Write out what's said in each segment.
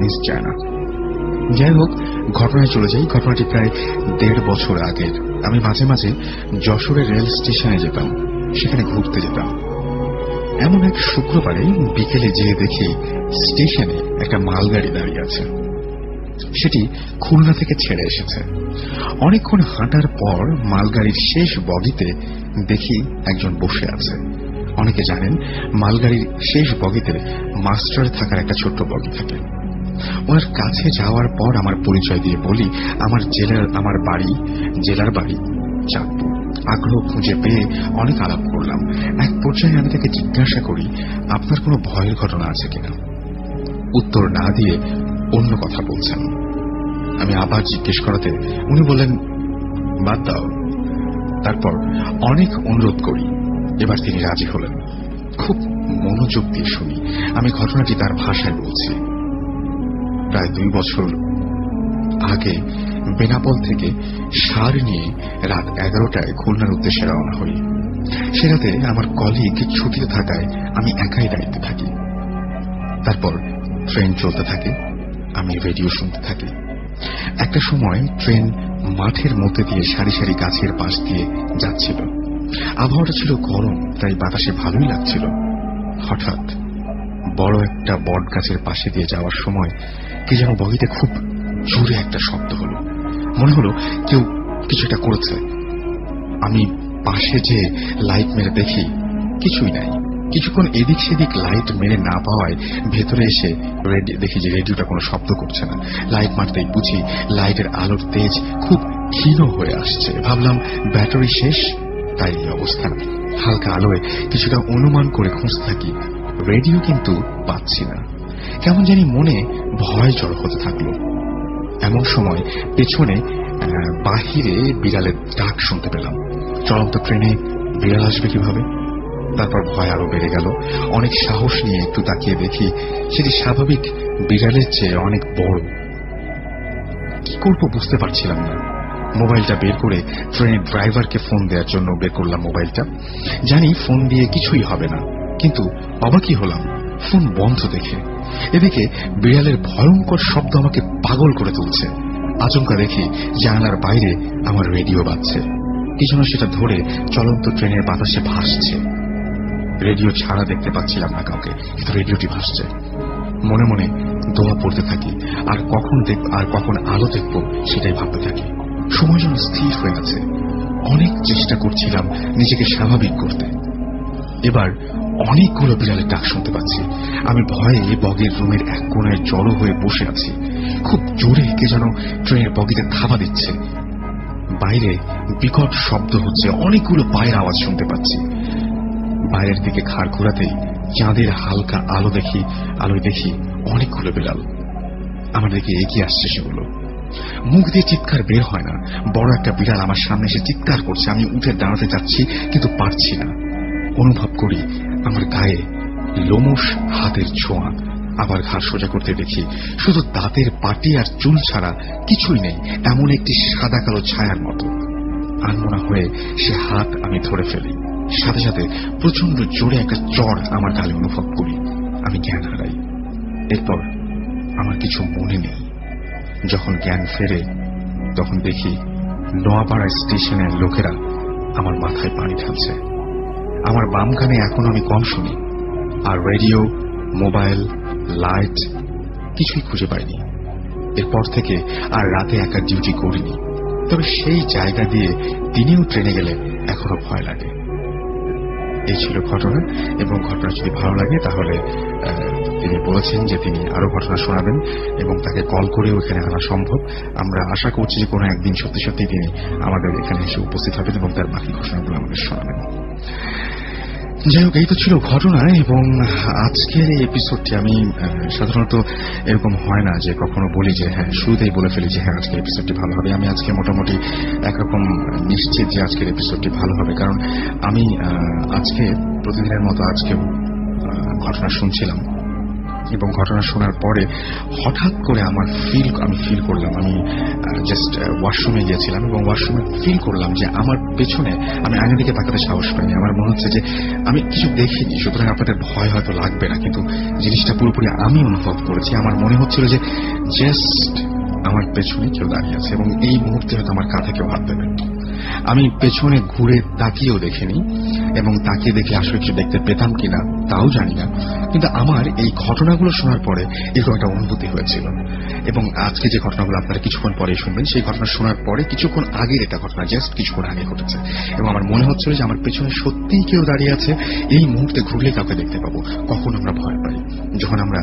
Miss যায় না। যাই হোক, ঘটনায় চলে যাই। ঘটনাটি প্রায় 1.5 বছর আগের। আমি মাঝে মাঝে যশোরের রেল স্টেশনে যেতাম, সেখানে ঘুরতে যেতাম। এমন এক শুক্রবারে বিকেলে যেয়ে দেখি স্টেশনে একটা মালগাড়ি দাঁড়িয়ে আছে। সেটি খুলনা থেকে ছেড়ে এসেছে। অনেকক্ষণ হাঁটার পর মালগাড়ির শেষ বগিতে দেখি একজন বসে আছে। অনেকে জানেন, মালগাড়ির শেষ বগিতে মাস্টার থাকার একটা ছোট্ট বগি থাকে। ওনার কাছে যাওয়ার পর আমার পরিচয় দিয়ে বলি আমার জেলার বাড়ি চাঁদপুর। আগ্রহ খুঁজে পেয়ে অনেক আলাপ করলাম। এক পর্যায়ে আমি তাকে জিজ্ঞাসা করি, আপনার কোনো ভয়ের ঘটনা আছে কিনা? উত্তর না দিয়ে অন্য কথা বলছেন। আমি আবার জিজ্ঞেস করাতে উনি বললেন, বাদ দাও। তারপর অনেক অনুরোধ করি, এবার তিনি রাজি হলেন। খুব মনোযোগ দিয়ে শুনি। আমি ঘটনাটি তার ভাষায় বলছি। প্রায় 2 বছর আগে বেনাপোল থেকে সার নিয়ে রাত 11টায় খুলনার উদ্দেশ্যে রওনা হই। সে রাতে আমার কলিগ ছুটিতে থাকায় আমি একাই দায়িত্বে থাকি। তারপর ট্রেন চলতে থাকে, আমি রেডিও শুনতে থাকি। একটা সময় ট্রেন মাঠের মধ্যে দিয়ে সারি সারি গাছের পাশ দিয়ে যাচ্ছিল। আবহাওয়াটা ছিল গরম, তাই বাতাসে ভালোই লাগছিল। হঠাৎ বড় একটা বট গাছের পাশে দিয়ে যাওয়ার সময় কি যেন বগিতে খুব জোরে একটা শব্দ হলো। মনে হলো কেউ কিছু একটা করেছে। আমি পাশে যে লাইট মেরে দেখি কিছুই নাই। কিছুক্ষণ এদিক সেদিক লাইট মেরে না পাওয়ায় ভেতরে এসে দেখি যে রেডিওটা কোনো শব্দ করছে না। লাইট মারতেই বুঝি লাইটের আলোর তেজ খুব ক্ষীণ হয়ে আসছে। ভাবলাম ব্যাটারি শেষ, তাই এই অবস্থা। হালকা আলোয় কিছুটা অনুমান করে খুঁজতে থাকি, রেডিও কিন্তু পাচ্ছি না। কেমন জানি মনে ভয় জড়ো হতে থাকলো। এমন সময় পেছনে বাহিরে বিড়ালের ডাক শুনতে পেলাম। চলন্ত ট্রেনে বিড়াল আসবে কিভাবে? তারপর ভয় আরো বেড়ে গেল। অনেক সাহস নিয়ে একটু তাকিয়ে দেখি সেটি স্বাভাবিক বিড়ালের চেয়ে অনেক বড়। কি করবো বুঝতে পারছিলাম না। মোবাইলটা বের করে ট্রেনের ড্রাইভারকে ফোন দেওয়ার জন্য বের করলাম মোবাইলটা। জানি ফোন দিয়ে কিছুই হবে না, কিন্তু অবাকই হলাম ফোন বন্ধ দেখে। এদিকে বিড়ালের ভয়ঙ্কর শব্দ আমাকে পাগল করে তুলছে। আচমকা দেখি জানালার বাইরে আমার রেডিও বাজছে। কি যেন সেটা ধরে চলন্ত ট্রেনের বাতাসে ভাসছে। রেডিও ছাড়া দেখতে পাচ্ছিলাম না কাউকে, কিন্তু রেডিওটি ভাসছে। মনে মনে দোয়া পড়তে থাকি, আর কখন আলো দেখব সেটাই ভাবতে থাকি। সময় যেন স্থির হয়ে আছে। অনেক চেষ্টা করছিলাম নিজেকে স্বাভাবিক করতে। এবার অনেকগুলো বিড়ালের ডাক শুনতে পাচ্ছি। আমি ভয়ে বগির রুমের এক কোণায় জড়ো হয়ে বসে আছি। খুব জোরে কে যেন ট্রেনের বগিতে থাবা দিচ্ছে। বাইরে বিকট শব্দ হচ্ছে, অনেকগুলো পায়ের আওয়াজ শুনতে পাচ্ছি। বাইরের দিকে ঘাড় ঘোরাতেই চাঁদের হালকা আলোয় দেখি অনেকগুলো বিড়াল আমার দিকে এগিয়ে আসছে। সেগুলো মুখ দিয়ে চিৎকার বের হয় না। বড় একটা বিড়াল আমার সামনে এসে চিৎকার করছে। আমি উঠে দাঁড়াতে যাচ্ছি, কিন্তু পারছি না। অনুভব করি আমার গায়ে লোমশ হাতের ছোঁয়া। আবার ঘাড় সোজা করতে দেখি শুধু দাঁতের পাটি আর চুল ছাড়া কিছুই নেই, এমন একটি সাদা কালো ছায়ার মতো। আনমনা হয়ে সে হাত আমি ধরে ফেলি। সাথে সাথে প্রচন্ড জোরে একটা চড় আমার গালে অনুভব করি। আমি জ্ঞান হারাই। এরপর আমার কিছু মনে নেই। যখন জ্ঞান ফেরে তখন দেখি নোয়াপাড়া স্টেশনের লোকেরা আমার মাথায় পানি ঢালছে। আমার বাম কানে এখন আমি কম শুনি, আর রেডিও, মোবাইল, লাইট কিছুই খুঁজে পাইনি। এরপর থেকে আর রাতে একা ডিউটি করিনি। তবে সেই জায়গা দিয়ে দিনেও ট্রেনে গেলে এখনো ভয় লাগে। এই ছিল ঘটনা, এবং ঘটনা যদি ভালো লাগে তাহলে তিনি বলেছেন যে তিনি আরো ঘটনা শোনাবেন এবং তাকে কল করেও এখানে আনা সম্ভব। আমরা আশা করছি যে কোনো একদিন সত্যি সত্যি তিনি আমাদের এখানে এসে উপস্থিত হবেন এবং তার বাকি ঘটনাগুলো আমাদের শোনাবেন। যাই হোক, এই তো ছিল ঘটনা। এবং আজকের এই এপিসোডটি আমি সাধারণত এরকম হয় না যে কখনো বলি যে হ্যাঁ, শুরুতেই বলে ফেলি যে হ্যাঁ আজকের এপিসোডটি ভালো হবে। আমি আজকে মোটামুটি একরকম নিশ্চিত যে আজকের এপিসোডটি ভালো হবে, কারণ আমি আজকে প্রতিদিনের মতো আজকেও ঘটনা শুনছিলাম। এবং ঘটনা শোনার পরে হঠাৎ করে আমি ফিল করলাম, আমি জাস্ট ওয়াশরুমে গিয়েছিলাম এবং ওয়াশরুমে ফিল করলাম যে আমার পেছনে, আমি আয়নার দিকে তাকাতে সাহস পাইনি। আমার মনে হচ্ছে যে আমি কিছু দেখিনি, সুতরাং আপনাদের ভয় হয়তো লাগবে না, কিন্তু জিনিসটা পুরোপুরি আমি অনুভব করেছি। আমার মনে হচ্ছিল যে জাস্ট আমার পেছনে কেউ দাঁড়িয়ে আছে এবং এই মুহূর্তে হয়তো আমার কাঁধে কেউ হাত দেবে। আমি পেছনে ঘুরে তাকিয়েও দেখিনি এবং তাকিয়ে দেখে আসলে কিছু দেখতে পেতাম কিনা তাও জানি না, কিন্তু আমার এই ঘটনাগুলো শোনার পরে এরকম একটা অনুভূতি হয়েছিল। এবং আজকে যে ঘটনাগুলো আপনারা কিছুক্ষণ পরে শুনবেন, সেই ঘটনা শোনার পরে কিছুক্ষণ আগের এটা ঘটনা, জাস্ট কিছুক্ষণ আগে ঘটেছে এবং আমার মনে হচ্ছিল যে আমার পেছনে সত্যিই কেউ দাঁড়িয়ে আছে। এই মুহূর্তে ঘুরলে কাউকে দেখতে পাবো। কখন আমরা ভয় পাই, যখন আমরা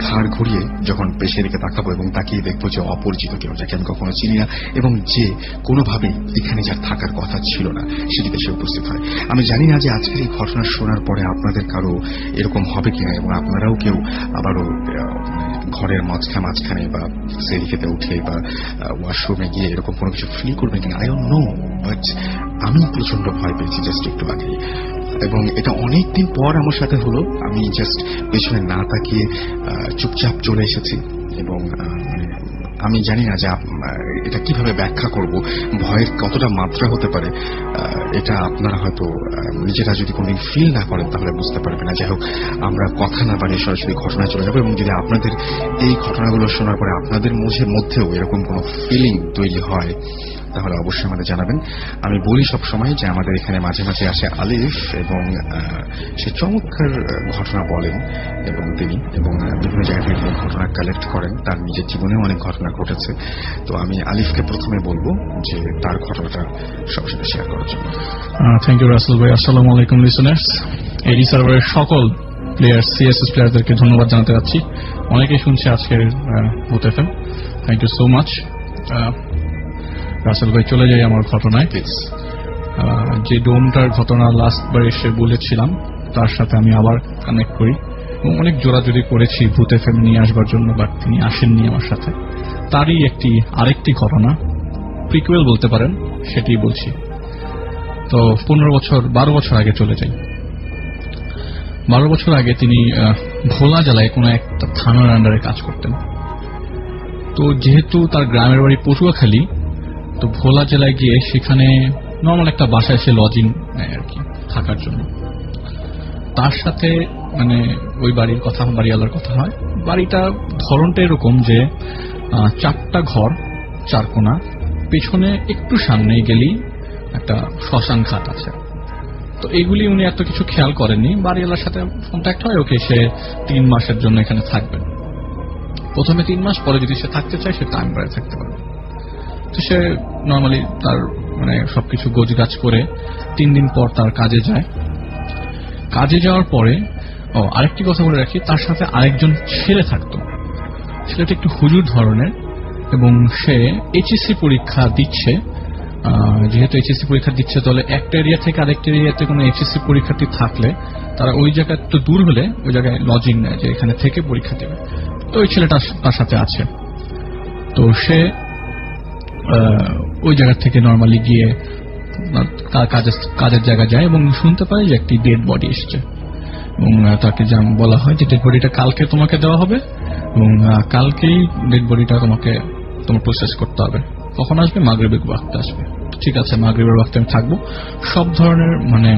ঘাড় ঘুরিয়ে যখন পেশের দিকে তাকাবো এবং তাকিয়ে দেখবো যে অপরিচিত কেউ, যাকে আমি কখনো চিনি না এবং যে কোনোভাবেই এখানে যার থাকার কথা ছিল না সেটিতে সে উপস্থিত হয়। আমি জানি না যে আজকের এই ঘটনা শোনার পরে আপনাদের কারো এরকম হবে কিনা এবং আপনারাও কেউ আবারও ঘরের মাঝখানে বা সেরি খেতে উঠে বা ওয়াশরুমে গিয়ে এরকম কোনো কিছু ফিল করবেন কিনা, আই ডোন্ট নো, বাট আমি প্রচন্ড ভয় পেয়েছি জাস্ট একটু আগে। এবং এটা অনেকদিন পর আমার সাথে হলো। আমি জাস্ট পেছনে না তাকিয়ে চুপচাপ চলে এসেছি এবং আমি জানি না যে এটা কিভাবে ব্যাখ্যা করব, ভয়ের কতটা মাত্রা হতে পারে এটা আপনারা হয়তো নিজেরা যদি কোনোদিন ফিল না করেন তাহলে বুঝতে পারবেন না। যাই হোক, আমরা কথা না বাড়িয়ে সরাসরি ঘটনায় চলে যাবো এবং যদি আপনাদের এই ঘটনাগুলো শোনার পরে আপনাদের মধ্যেও এরকম কোনো ফিলিং তৈরি হয় তাহলে অবশ্যই আমাদের জানাবেন। আমি বলি সব সময় যে আমাদের এখানে মাঝে মাঝে আসে আলিফ এবং সে চমৎকার ঘটনা বলেন এবং তিনি বিভিন্ন জায়গা থেকে ঘটনা কালেক্ট করেন। তার নিজের জীবনেও অনেক ঘটনা ঘটেছে। তো আমি আলিফকে প্রথমে বলবো যে তার ঘটনাটা সবার সাথে শেয়ার করার জন্য। থ্যাংক ইউ রাসেল ভাই। আসসালামু আলাইকুম লিসেনার্স। এই সার্ভারের সকল প্লেয়ার, সিএসএস প্লেয়ারদেরকে ধন্যবাদ জানাতে যাচ্ছি। অনেকেই শুনছে আজকের Bhoot FM, thank you so much. Rasel ভাই, চলে যাই আমার ঘটনায়। যে ডোমটার ঘটনা লাস্টবার এসে বলেছিলাম তার সাথে আমি আবার কানেক্ট করি এবং অনেক জোরাজোরি করেছি ভূত এফএম নিয়ে আসবার জন্য, বাট তিনি আসেননি আমার সাথে। তারই আরেকটি ঘটনা, প্রিকুয়েল বলতে পারেন, সেটি বলছি। তো 12 বছর আগে চলে যাই। 12 বছর আগে তিনি ভোলা জেলায় কোনো একটা থানার আন্ডারে কাজ করতেন। তো যেহেতু তার গ্রামের বাড়ি পটুয়াখালী, তো ভোলা জেলায় গিয়ে সেখানে নর্মাল একটা বাসায় সে লজিং নেয় আর কি থাকার জন্য। তার সাথে মানে ওই বাড়িওয়ালার কথা হয়। বাড়িটা ধরনটা এরকম যে 4টা ঘর, 4 কোণা, পেছনে একটু সামনে গেলেই একটা শ্মশান ঘাট আছে। তো এগুলি উনি এত কিছু খেয়াল করেননি। বাড়িওয়ালার সাথে কন্ট্যাক্ট হয়, ওকে সে 3 মাসের জন্য এখানে থাকবে। প্রথমে 3 মাস, পরে যদি সে থাকতে চায় সে টাইম বাড়ে থাকতে পারবে। তো সে নর্মালি তার মানে সবকিছু গোছগাছ করে 3 দিন পর তার কাজে যায়। কাজে যাওয়ার পরে আরেকটি কথা বলে রাখি, তার সাথে আরেকজন ছেলে থাকতো। ছেলেটা একটু হুজুর ধরনের এবং সে এইচএসসি পরীক্ষা দিচ্ছে। যেহেতু এইচএসসি পরীক্ষা দিচ্ছে, তাহলে একটা এরিয়া থেকে আরেকটা এরিয়াতে কোনো এইচএসসি পরীক্ষার্থী থাকলে তারা ওই জায়গায় একটু দূর হলে ওই জায়গায় লজিং নেয়, যে এখানে থেকে পরীক্ষা দেবে। তো ওই ছেলেটা তার সাথে আছে। তো সে ওই জায়গা থেকে নর্মালি গিয়ে কাজের জায়গা যায় এবং শুনতে পায় যে একটি ডেড বডি এসছে এবং তাকে বলা হয় যে ডেড বডিটা কালকে তোমাকে দেওয়া হবে এবং কালকেই ডেড বডিটা তোমার প্রসেস করতে হবে। কখন আসবে? মাগরিবের ওয়াক্তে আসবে। ঠিক আছে, মাগরিবের ওয়াক্তে আমি থাকবো। সব ধরনের মানে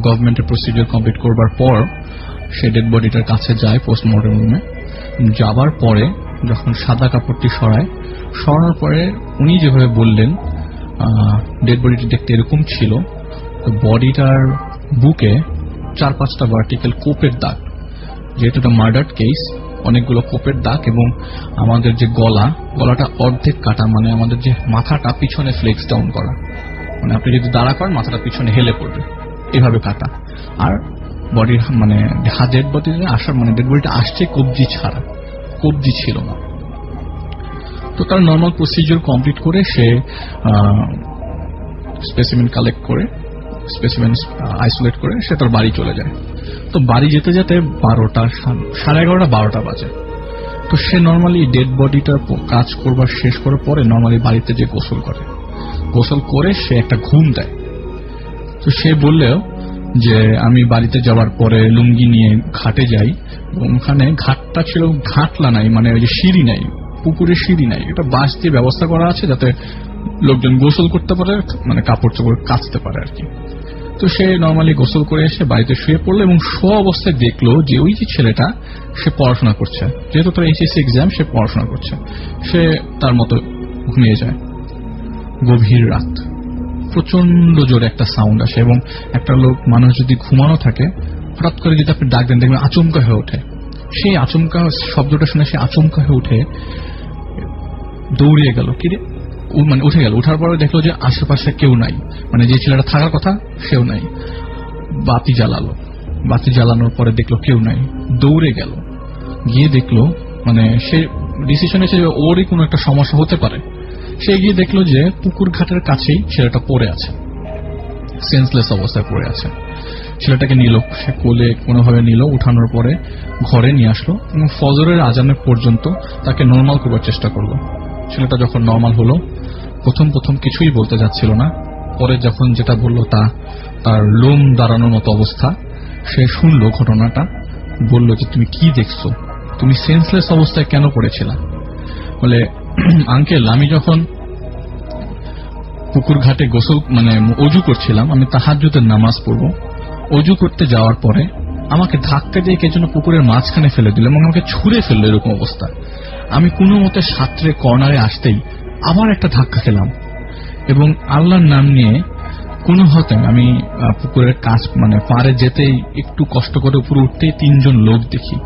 গভর্নমেন্টের প্রসিডিওর কমপ্লিট করবার পর সে ডেড বডিটার কাছে যায় পোস্টমর্টম রুমে। যাবার পরে যখন সাদা কাপড়টি সরানোর পরে উনি যেভাবে বললেন ডেড বডিটি দেখতে এরকম ছিল। তো বডিটার বুকে 4-5টা ভার্টিক্যাল কোপের দাগ, যেহেতু এটা মার্ডার কেস, অনেকগুলো কোপের দাগ এবং আমাদের যে গলাটা অর্ধেক কাটা, মানে আমাদের যে মাথাটা পিছনে ফ্লেক্স ডাউন করা, মানে আপনি যদি দাঁড়া করেন মাথাটা পিছনে হেলে পড়বে, এভাবে কাটা। আর বডির মানে ডেড বডিতে আসার মানে ডেড বডিটা আসছে কবজি ছাড়া, কবজি ছিল না। তো তার নর্মাল প্রসিডিওর কমপ্লিট করে সে স্পেসিমেন কালেক্ট করে, স্পেসিমেন আইসোলেট করে সে তার বাড়ি চলে যায়। তো বাড়ি যেতে যেতে 11:30-12টা বাজে। তো সে নর্মালি ডেড বডিটার কাজ করবার শেষ করার পরে নর্মালি বাড়িতে যে গোসল করে সে একটা ঘুম দেয়। তো সে বললেও যে আমি বাড়িতে যাওয়ার পরে লুঙ্গি নিয়ে ঘাটে যাই, এবং ওখানে ঘাটটা ছিল, ঘাটলা নাই, মানে ওই যে সিঁড়ি নাই, পুকুরের সিঁড়ি নাই, এটা বাঁশ দিয়ে ব্যবস্থা করা আছে যাতে লোকজন গোসল করতে পারে, মানে কাপড় চোপড় কাচতে পারে আর কি। তো সে নর্মালি গোসল করে এসে বাড়িতে শুয়ে পড়লো এবং শো অবস্থায় দেখলো যে ওই যে ছেলেটা সে পড়াশোনা করছে, যেহেতু তার এইচএসসি এক্সাম, সে পড়াশোনা করছে, সে তার মতো ঘুমিয়ে যায়। গভীর রাত, প্রচন্ড জোরে একটা সাউন্ড আসে এবং একটা লোক, মানুষ যদি ঘুমানো থাকে, হঠাৎ করে যদি আপনি ডাক দেন দেখবেন আচমকা হয়ে ওঠে। সেই আচমকা শব্দটা শুনে সে আচমকা হয়ে উঠে দৌড়িয়ে গেল, কিরে মানে উঠে গেল। উঠার পরে দেখলো যে আশেপাশে কেউ নাই, মানে যে ছেলেটা থাকার কথা সেও নাই। বাতি জ্বালালো, বাতি জ্বালানোর পরে দেখলো কেউ নাই, দৌড়ে গেল, গিয়ে দেখলো, মানে সে ডিসিশন এসে যে ওরই কোনো একটা সমস্যা হতে পারে। সে গিয়ে দেখলো যে পুকুর ঘাটের কাছেই ছেলেটা পড়ে আছে, সেন্সলেস অবস্থায় পড়ে আছে। ছেলেটাকে নিল, সে কোলে কোনোভাবে নিল, উঠানোর পরে ঘরে নিয়ে আসলো এবং ফজরের আজানের পর্যন্ত তাকে নর্মাল করবার চেষ্টা করলো। ছেলেটা যখন নর্মাল হলো, প্রথম কিছুই বলতে যাচ্ছিল না, পরে যখন যেটা বললো তার লোম দাঁড়ানোর মতো অবস্থা। সে শুনলো ঘটনাটা, বলল যে তুমি কি দেখছো, তুমি সেন্সলেস অবস্থায় কেন পড়েছিলা? বলে আঙ্কেল, আমি যখন পুকুর ঘাটে গোসল মানে অজু করছিলাম, আমি তাহাজ্জুদের নামাজ পড়বো, অজু করতে যাওয়ার পরে আমাকে ধাক্কা দিয়ে কে যেন পুকুরের মাঝখানে ফেলে দিল এবং আমাকে ছুঁড়ে ফেললো, এরকম অবস্থা। আমি কোনো মতে সাঁতরে কর্নারে আসতেই আবার একটা ধাক্কা খেলাম এবং আল্লাহর নাম নিয়ে কোনো হতে আমি পুকুরের কাছ মানে পাড়ে যেতেই একটু কষ্ট করে উপরে উঠতেই 3 জন লোক দেখি।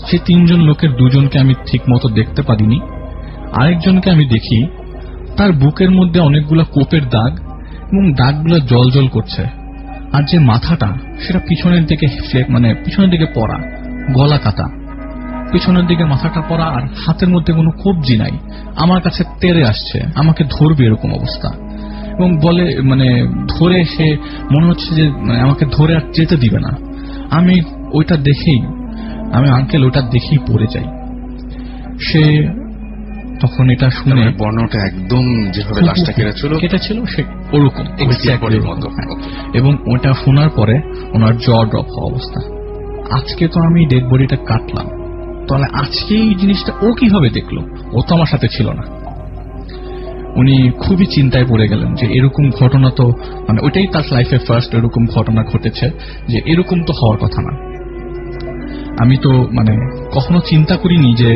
সেই 3 জন লোকের 2 জনকে আমি ঠিক মতো দেখতে পারিনি, আরেকজনকে আমি দেখি তার বুকের মধ্যে অনেকগুলো কোপের দাগ এবং দাগগুলো জল জল করছে, আর যে মাথাটা সেটা পিছনের দিকে মানে পিছনের দিকে পড়া, গলা কাটা, পিছনের দিকে মাথাটা পড়া, আর হাতের মধ্যে কোনো কবজি নাই। আমার কাছে তেড়ে আসছে, আমাকে ধরবে এরকম অবস্থা, এবং বলে মানে ধরে সে মনে হচ্ছে যে আমাকে ধরে আর যেতে দিবে না। আমি আঙ্কেল ওটা দেখেই পড়ে যাই। সে তখন এটা শুনে, বর্ণটা একদম যেভাবে লাশটা কেটেছিল সে ওরকম মতো, এবং ওটা শোনার পরে ওনার জ ড্রপ হওয়া অবস্থা। আজকে তো আমি ডেড বডিটা কাটলাম, তাহলে আজকে এই জিনিসটা ও কিভাবে দেখলো? ও তো আমার সাথে ছিল না। উনি খুবই চিন্তায় পড়ে গেলেন যে এরকম ঘটনা তো মানে ওইটাই তার লাইফে ফার্স্ট এরকম ঘটনা ঘটেছে, যে এরকম তো হওয়ার কথা না। আমি তো মানে কখনো চিন্তা করিনি যে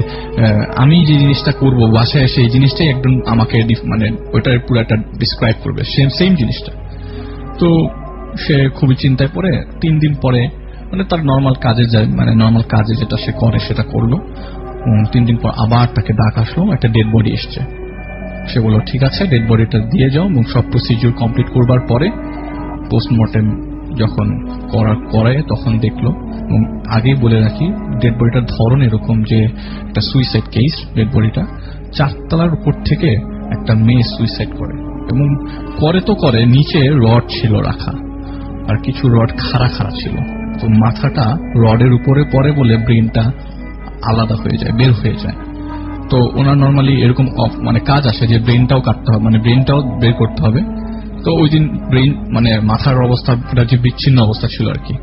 আমি যে জিনিসটা করব বাসায় এসে এই জিনিসটাই একদম আমাকে মানে ওইটার পুরো একটা ডিসক্রাইব করবে, সেম জিনিসটা। তো সে খুবই চিন্তায় পড়ে 3 দিন পরে মানে তার নর্মাল কাজে যায়, মানে নর্মাল কাজে যেটা সে করে সেটা করলো। 3 দিন পর আবার তাকে ডাক আসলো, একটা ডেড বডি এসছে। সে বলল ঠিক আছে, ডেড বডিটা দিয়ে যাও, এবং সব প্রসিডিউর কমপ্লিট করবার পরে পোস্টমর্টেম যখন করে তখন দেখলো, এবং আগেই বলে রাখি ডেড বডিটার ধরন এরকম যে একটা সুইসাইড কেস। ডেড বডিটা 4 তলার উপর থেকে একটা মেয়ে সুইসাইড করে, এবং করে নিচে রড ছিল রাখা, আর কিছু রড খাড়া ছিল। তো মাথাটা রডের উপরে পড়ে বলে ব্রেনটা আলাদা হয়ে যায়, বের হয়ে যায়। তো ওনার নর্মালি এরকম মানে কাজ আসে যে ব্রেনটাও কাটতে হবে, মানে ব্রেনটাও বের করতে হবে। তো ওই দিন ব্রেন মানে মাথার অবস্থা যে বিচ্ছিন্ন অবস্থা ছিল আর কি,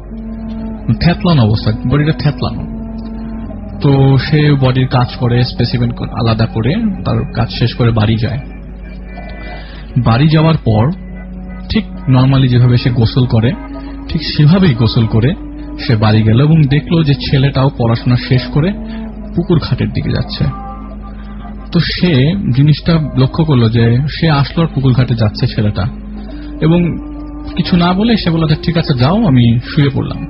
থ্যাতলানো অবস্থা, বডিটা থ্যাতলানো। তো সে বডির কাজ করে স্পেসিমেন আলাদা করে তার কাজ শেষ করে বাড়ি যায়। বাড়ি যাওয়ার পর ঠিক নর্মালি যেভাবে সে গোসল করে ঠিক সেভাবেই গোসল করে সে বাড়ি গেল, এবং দেখলো যে ছেলেটাও পড়াশোনা শেষ করে পুকুর ঘাটের দিকে যাচ্ছে। তো সে জিনিসটা লক্ষ্য করলো যে সে আসলো আর পুকুর ঘাটে যাচ্ছে ছেলেটা, এবং কিছু না বলে সে বলল ঠিক আছে যাও, আমি শুয়ে পড়লাম।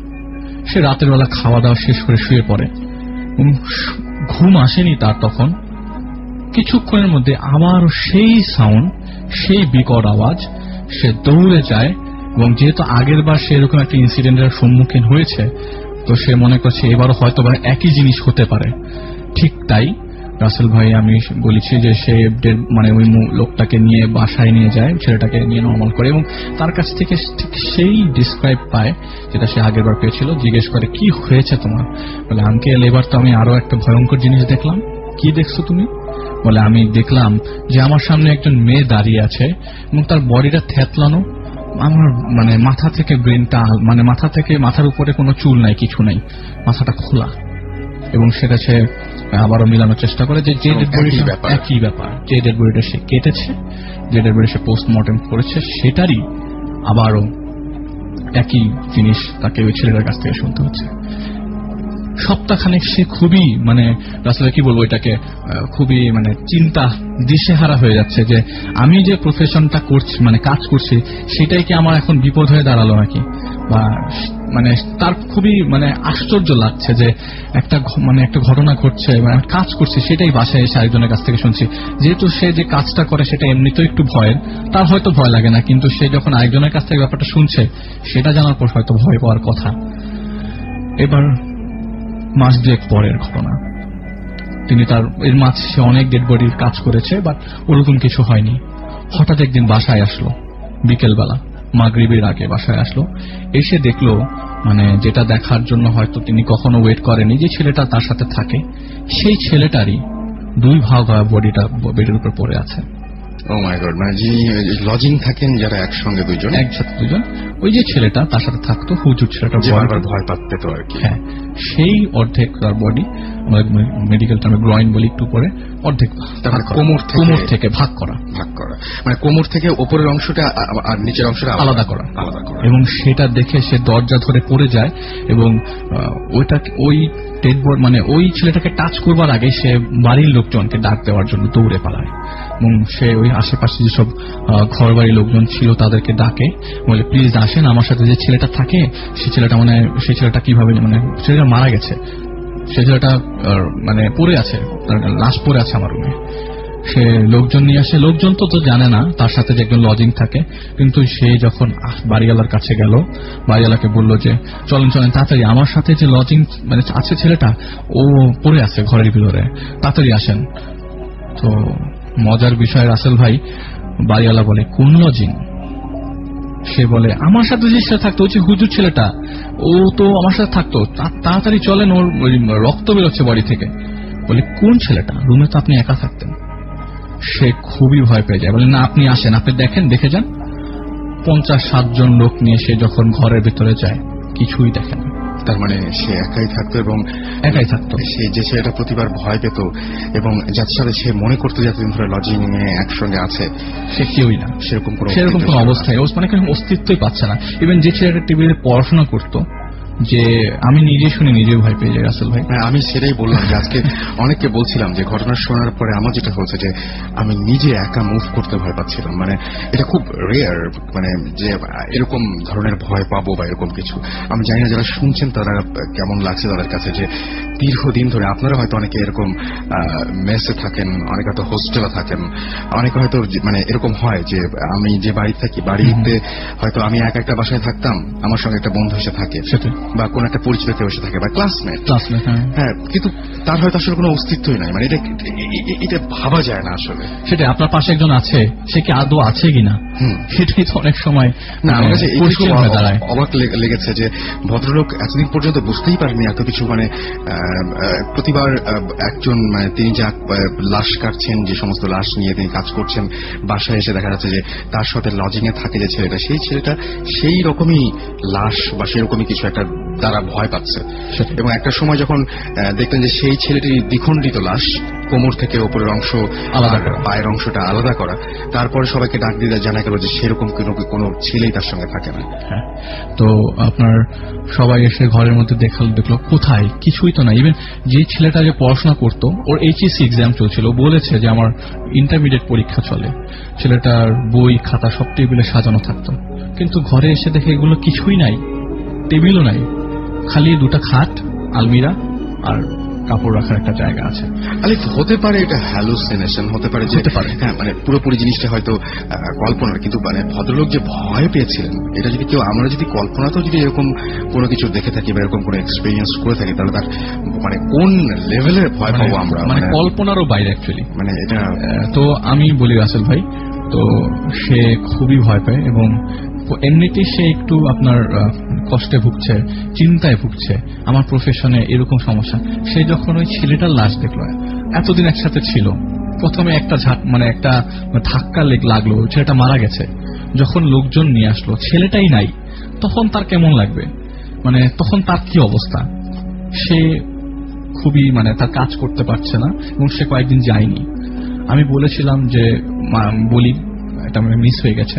সে রাতের বেলা খাওয়া দাওয়া শেষ করে শুয়ে পড়ে, এবং ঘুম আসেনি তার। তখন কিছুক্ষণের মধ্যে আবার সেই সাউন্ড, সেই বিকট আওয়াজ। সে দৌড়ে যায়, এবং যেহেতু আগের বার সে এরকম একটা ইনসিডেন্টের সম্মুখীন হয়েছে, তো সে মনে করছে এবারও হয়তো বা একই জিনিস হতে পারে। ঠিক তাই রাসেল ভাই আমি বলেছি যে সে মানে ওই লোকটাকে নিয়ে বাসায় নিয়ে যায়, ছেলেটাকে নিয়ে নর্মাল করে, এবং তার কাছ থেকে ঠিক সেই ডিসক্রাইব পায় যেটা সে আগের বার পেয়েছিল। জিজ্ঞেস করে কি হয়েছে তোমার? বলে আঙ্কেল এবার তো আমি আরো একটা ভয়ঙ্কর জিনিস দেখলাম। কি দেখছো তুমি? বলে আমি দেখলাম যে আমার সামনে একজন মেয়ে দাঁড়িয়ে আছে, এবং তার বডিটা থ্যাতলানো, আমার মানে মাথা থেকে ব্রেনটা মানে মাথা থেকে মাথার উপরে কোনো চুল নাই, কিছু নাই, মাথাটা খোলা, এবং সেটা সে আবারও মিলানোর চেষ্টা করে যে যে ডেড বডি ব্যাপার। একই ব্যাপার, যে ডেড বডিটা সে কেটেছে, যে ডেড বডি সে পোস্টমর্টেম করেছে, সেটারই আবারও একই জিনিস তাকে ওই ছেলেটার কাছ থেকে শুনতে হচ্ছে। সপ্তাহখানেক সে খুবই মানে আসলে কি বলবো এটাকে খুবই মানে চিন্তা দিশেহারা হয়ে যাচ্ছে যে আমি যে প্রফেশনটা করছি মানে কাজ করছি সেটাই কি আমার এখন বিপদ হয়ে দাঁড়ালো নাকি, বা মানে তার খুবই মানে আশ্চর্য লাগছে যে একটা মানে একটা ঘটনা ঘটছে, মানে কাজ করছি সেটাই বাসায় এসে আরেকজনের কাছ থেকে শুনছি। যেহেতু সে যে কাজটা করে সেটা এমনিতেও একটু ভয়ের, তার হয়তো ভয় লাগে না, কিন্তু সে যখন আরেকজনের কাছ থেকে ব্যাপারটা শুনছে সেটা জানার পর হয়তো ভয় পাওয়ার কথা। এবার মাস দুয়েক পরের ঘটনা, তিনি তার এর মাঝে সে অনেক ডেড বডির কাজ করেছে, বাট ওরকম কিছু হয়নি। হঠাৎ একদিন বাসায় আসলো, বিকেলবেলা মাগরিবের আগে বাসায় আসলো, এসে দেখলো মানে যেটা দেখার জন্য হয়তো তিনি কখনো ওয়েট করেনি, যে ছেলেটা তার সাথে থাকে সেই ছেলেটারই 2 ভাগ হওয়া বডিটা বেডের উপর পড়ে আছে। ও মাই গড, মানে যিনি লজিং থাকেন যারা একসঙ্গে দুইজন, একসাথে দুজন, ওই যে ছেলেটা তার সাথে থাকতো, হুজুর ছেলেটা যে বারবার ভয় পাচ্ছে তো আর কি। হ্যাঁ, সেই অর্ধেক তার বডি, মেডিকেল টার্মে গ্রয়েন বলি একটু পরে, অর্ধেক কোমর থেকে ভাগ করা, মানে কোমর থেকে উপরের অংশটা আর নিচের অংশটা আলাদা করা। এবং সেটা দেখে সে দরজা ধরে পড়ে যায় এবং ওইটা ওই ডেড বডি মানে ওই ছেলেটাকে টাচ করবার আগে সে বাড়ির লোকজনকে ডাক দেওয়ার জন্য দৌড়ে পালায় এবং সে ওই আশেপাশে যেসব ঘর বাড়ির লোকজন ছিল তাদেরকে ডাকে, বলে প্লিজ আসেন, আমার সাথে যে ছেলেটা থাকে সেই ছেলেটা কিভাবে মানে ছেলেটা মারা গেছে, সেই ছেলেটা মানে পড়ে আছে, লাশ পড়ে আছে আমার রুমে। সে লোকজন নিয়ে আসে, লোকজন তো জানে না তার সাথে যে একজন লজিং থাকে, কিন্তু সে যখন বাড়িওয়ালার কাছে গেল, বাড়িওয়ালাকে বলল যে চলেন তাড়াতাড়ি, আমার সাথে যে লজিং মানে আছে ছেলেটা ও পড়ে আছে ঘরের ভিতরে, তাড়াতাড়ি আসেন। তো মজার বিষয় রাসেল ভাই, বাড়িওয়ালা বলে কোন লজিং? সে বলে আমার সাথে যে ছেলে থাকতো, ওই যে হুজুর ছেলেটা, ও তো আমার সাথে থাকতো, তাড়াতাড়ি চলেন, ওর রক্ত বেরোচ্ছে বডি থেকে। বলে কোন ছেলেটা? রুমে তো আপনি একা থাকতেন। সে খুবই ভয় পেয়ে যায়, বলে না আপনি আসেন, আপনি দেখে যান। 50-60 জন লোক নিয়ে সে যখন ঘরের ভিতরে যায় কিছুই দেখে না। তার মানে সে একাই থাকতো এবং সে যে ছেলেটা প্রতিবার ভয় পেত এবং যার সাথে সে মনে করতো যতদিন ধরে লজিং এ একসঙ্গে আছে সে কেউই না, সেরকম কোন অবস্থায় মানে অস্তিত্বই পাচ্ছে না। ইভেন যে ছেলেটা টেবিলে পড়াশোনা করতো, যে আমি নিজে শুনে নিজে ভয় পেয়ে যাই রাসেল ভাই। আমি সেটাই বললাম যে আজকে অনেককে বলছিলাম যে ঘটনা শোনার পরে আমার যেটা হচ্ছে যে আমি নিজে একা মুভ করতে ভয় পাচ্ছিলাম। মানে এটা খুব রেয়ার, মানে যে এরকম ধরনের ভয় পাবো বা এরকম কিছু। আমি জানি না যারা শুনছেন তারা কেমন লাগছে তাদের কাছে, যে দীর্ঘদিন ধরে আপনারা হয়তো অনেকে এরকম মেসে থাকেন, অনেকে হয়তো হোস্টেলে থাকেন, অনেকে হয়তো মানে এরকম হয় যে আমি যে বাড়ি থাকি, বাড়িতে হয়তো আমি একটা বাসায় থাকতাম, আমার সঙ্গে একটা বন্ধু এসে থাকে বা কোন একটা পরিচিত কেউ এসে থাকে বা ক্লাসমেট, হ্যাঁ, কিন্তু তার হয়তো আসলে কোনো অস্তিত্বই নাই। মানে এটা ভাবা যায় না আসলে। সেটা আপনার পাশে একজন আছে, সে কি আদৌ আছে কিনা, সেটাই তো অনেক সময় দাঁড়ায়। অবাক লেগেছে যে ভদ্রলোক এতদিন পর্যন্ত বুঝতেই পারেনি এত কিছু। মানে প্রতিবার একজন মানে তিনি যা লাশ কাটছেন, যে সমস্ত লাশ নিয়ে তিনি কাজ করছেন, বাসায় এসে দেখা যাচ্ছে যে তার সাথে লজিং এ থাকে যে ছেলেটা, সেই ছেলেটা সেই রকমই লাশ বা সেরকমই কিছু একটা তারা ভয় পাচ্ছে। এবং একটা সময় যখন দেখলেন যে সেই ছেলেটির দ্বিখণ্ডিত লাশ, কোমর থেকে ওপরের অংশ আলাদা করা, পায়ের অংশটা আলাদা করা, তারপরে সবাইকে ডাক দিয়ে জানা গেল যে সেরকম কোনো ছেলেই তার সঙ্গে থাকে না। তো আপনার সবাই এসে ঘরের মধ্যে দেখলো কোথায়, কিছুই তো না। ইভেন যে ছেলেটা যে পড়াশোনা করতো, ওর এইচএসসি এক্সাম চলছিল, বলেছে যে আমার ইন্টারমিডিয়েট পরীক্ষা চলে, ছেলেটার বই খাতা সব টেবিলে সাজানো থাকতো, কিন্তু ঘরে এসে দেখে এগুলো কিছুই নাই, টেবিলও নাই, খালি 2টা খাট, আলমিরা আর কাপড় রাখার একটা জায়গা আছে। আলিফ, হতে পারে এটা হ্যালুসিনেশন, হতে পারে, হ্যাঁ, মানে পুরোপুরি জিনিসটা হয়তো কল্পনার, কিন্তু মানে ভদ্রলোক যে ভয় পেয়েছিলেন, এটা যদি কেউ, আমরা যদি কল্পনাতেও যদি এরকম কোনো কিছু দেখে থাকি বা এরকম কোনো এক্সপিরিয়েন্স করে থাকি, তাহলে তার মানে কোন লেভেলের ভয় পাবো আমরা, মানে কল্পনারও বাইরে অ্যাকচুয়ালি। মানে এটা তো আমি বলি রাসেল ভাই, তো সে খুবই ভয় পায় এবং এমনিতেই সে একটু আপনার কষ্টে ভুগছে, চিন্তায় ভুগছে, আমার প্রফেশনে এরকম সমস্যা। সে যখন ওই ছেলেটার লাশ দেখলো, এতদিন একসাথে ছিল, প্রথমে একটা একটা ধাক্কা লাগলো, ছেলেটা মারা গেছে, যখন লোকজন নিয়ে আসলো ছেলেটাই নাই, তখন তার কেমন লাগবে, মানে তখন তার কি অবস্থা? সে খুবই মানে তার কাজ করতে পারছে না এবং সে কয়েকদিন যায়নি। আমি বলেছিলাম যে বলি এটা মানে মিস হয়ে গেছে।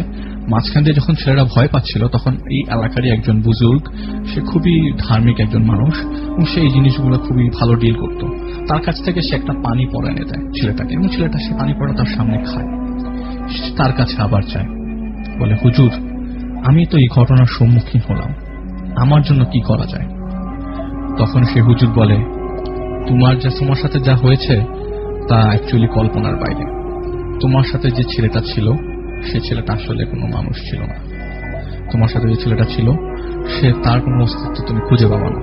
মাঝখান দিয়ে যখন ছেলেরা ভয় পাচ্ছিল তখন এই এলাকারই একজন বুজুর্গ, সে খুবই ধার্মিক একজন মানুষ এবং সে এই জিনিসগুলো খুবই ভালো ডিল করতো। তার কাছ থেকে সে একটা পানি পড়া এনে দেয় ছেলেটাকে এবং ছেলেটা সে পানি পড়া তার সামনে খায়। তার কাছে আবার চায়, বলে হুজুর আমি তো এই ঘটনার সম্মুখীন হলাম, আমার জন্য কি করা যায়? তখন সে হুজুর বলে তোমার সাথে যা হয়েছে তা অ্যাকচুয়ালি কল্পনার বাইরে। তোমার সাথে যে ছেলেটা ছিল সে ছেলেটা আসলে কোনো মানুষ ছিল না। তোমার সাথে যে ছেলেটা ছিল সে তার কোনো অস্তিত্ব তুমি খুঁজে পাবো না।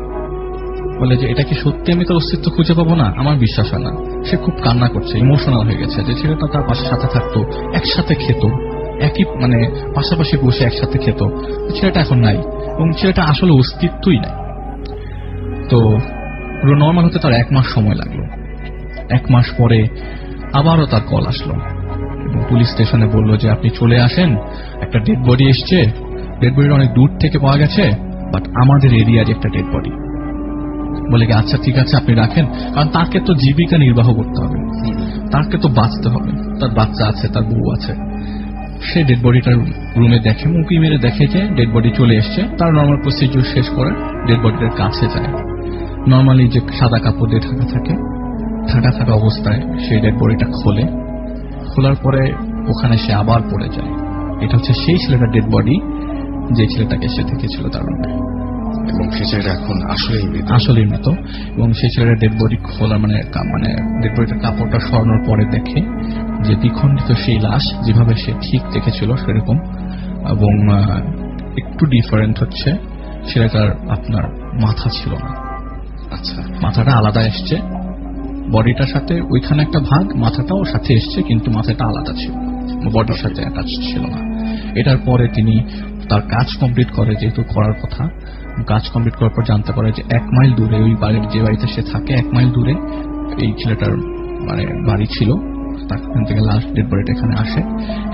বলে যে এটা কি সত্যি আমি তার অস্তিত্ব খুঁজে পাবো না? আমার বিশ্বাস হয় না। সে খুব কান্না করছে, ইমোশনাল হয়ে গেছে যে ছেলেটা তার সাথে থাকতো, একসাথে খেত, একই মানে পাশাপাশি বসে একসাথে খেত, ছেলেটা এখন নাই এবং ছেলেটা আসলে অস্তিত্বই নাই। তো পুরো নর্মাল হতে তার 1 মাস সময় লাগলো। 1 মাস পরে আবারও তার কল আসলো এবং পুলিশ স্টেশনে বললো যে আপনি চলে আসেন, একটা ডেড বডি এসছে, ডেড বডিটা অনেক দূর থেকে পাওয়া গেছে, বাট আমাদের এরিয়ার একটা ডেড বডি। বলে কি আচ্ছা ঠিক আছে আপনি রাখেন, কারণ তাকে তো জীবিকা নির্বাহ করতে হবে, তাকে তো বাঁচতে হবে, তার বাচ্চা আছে, তার বউ আছে। সে ডেড বডিটার রুমে দেখে, মুখি মেরে দেখে যে ডেড বডি চলে এসছে। তার নর্মাল প্রসিডিউর শেষ করে ডেড বডিটার কাছে যায়। নর্মালি যে সাদা কাপড় দিয়ে ঢাকা থাকা অবস্থায় সেই ডেড বডিটা খোলার পরে ওখানে সে আবার পড়ে যায়। এটা হচ্ছে সেই ছেলেটার ডেড বডি যে ছেলেটাকে সে দেখেছিল তার রুমে, এবং সেই ছেলেটা এখন আসলেই মৃত। এবং সেই ছেলেটার ডেড বডি খোলা মানে ডেড বডিটার কাপড়টা সরানোর পরে দেখে যে দ্বিখণ্ডিত সেই লাশ, যেভাবে সে ঠিক দেখেছিল সেরকম, এবং একটু ডিফারেন্ট হচ্ছে ছেলেটার আপনার মাথা ছিল না। আচ্ছা, মাথাটা আলাদা এসছে, বডিটার সাথে ওইখানে একটা ভাগ, মাথাটাও সাথে এসছে কিন্তু মাথাটা আলাদা ছিল, বডির সাথে অ্যাটাচ ছিল না। এটার পরে তিনি তার কাজ কমপ্লিট করে, যেহেতু করার কথা, কাজ কমপ্লিট করার পর জানতে পারে যে 1 মাইল দূরে, ওই বাড়ির যে বাড়িতে সে থাকে 1 মাইল দূরে এই ছেলেটার মানে বাড়ি ছিল। তার থেকে লাস্ট ডেড বডিটা এখানে আসে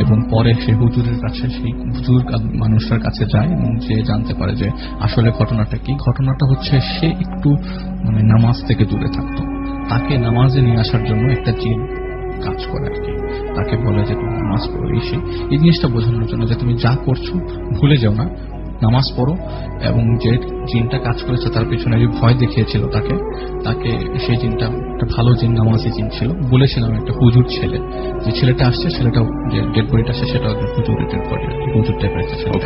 এবং পরে সে হুজুরের কাছে, সেই হুজুর মানুষটার কাছে যায় এবং যে জানতে পারে যে আসলে ঘটনাটা কি। ঘটনাটা হচ্ছে সে একটু মানে নামাজ থেকে দূরে থাকতো, তাকে নামাজে নিয়ে আসার জন্য একটা জিন কাজ করে আর কি। তাকে বলে যে তুমি নামাজ পড়ো, এই জিনিসটা বোঝানোর জন্য যে তুমি যা করছো ভুলে যাও না, নামাজ পড়ো। এবং যে জিনটা কাজ করেছে তার পিছনে যে ভয় দেখিয়েছিল তাকে সেই জিনটা একটা ভালো জিন, নামাজি জিন ছিল। বলেছিলাম একটা হুজুর ছেলে, যে ছেলেটা আসছে, ছেলেটাও যে ডেড বডিটা আসছে সেটাও হুজুরের ডেড বডি, হুজুর টাইপের একটা ছেলে।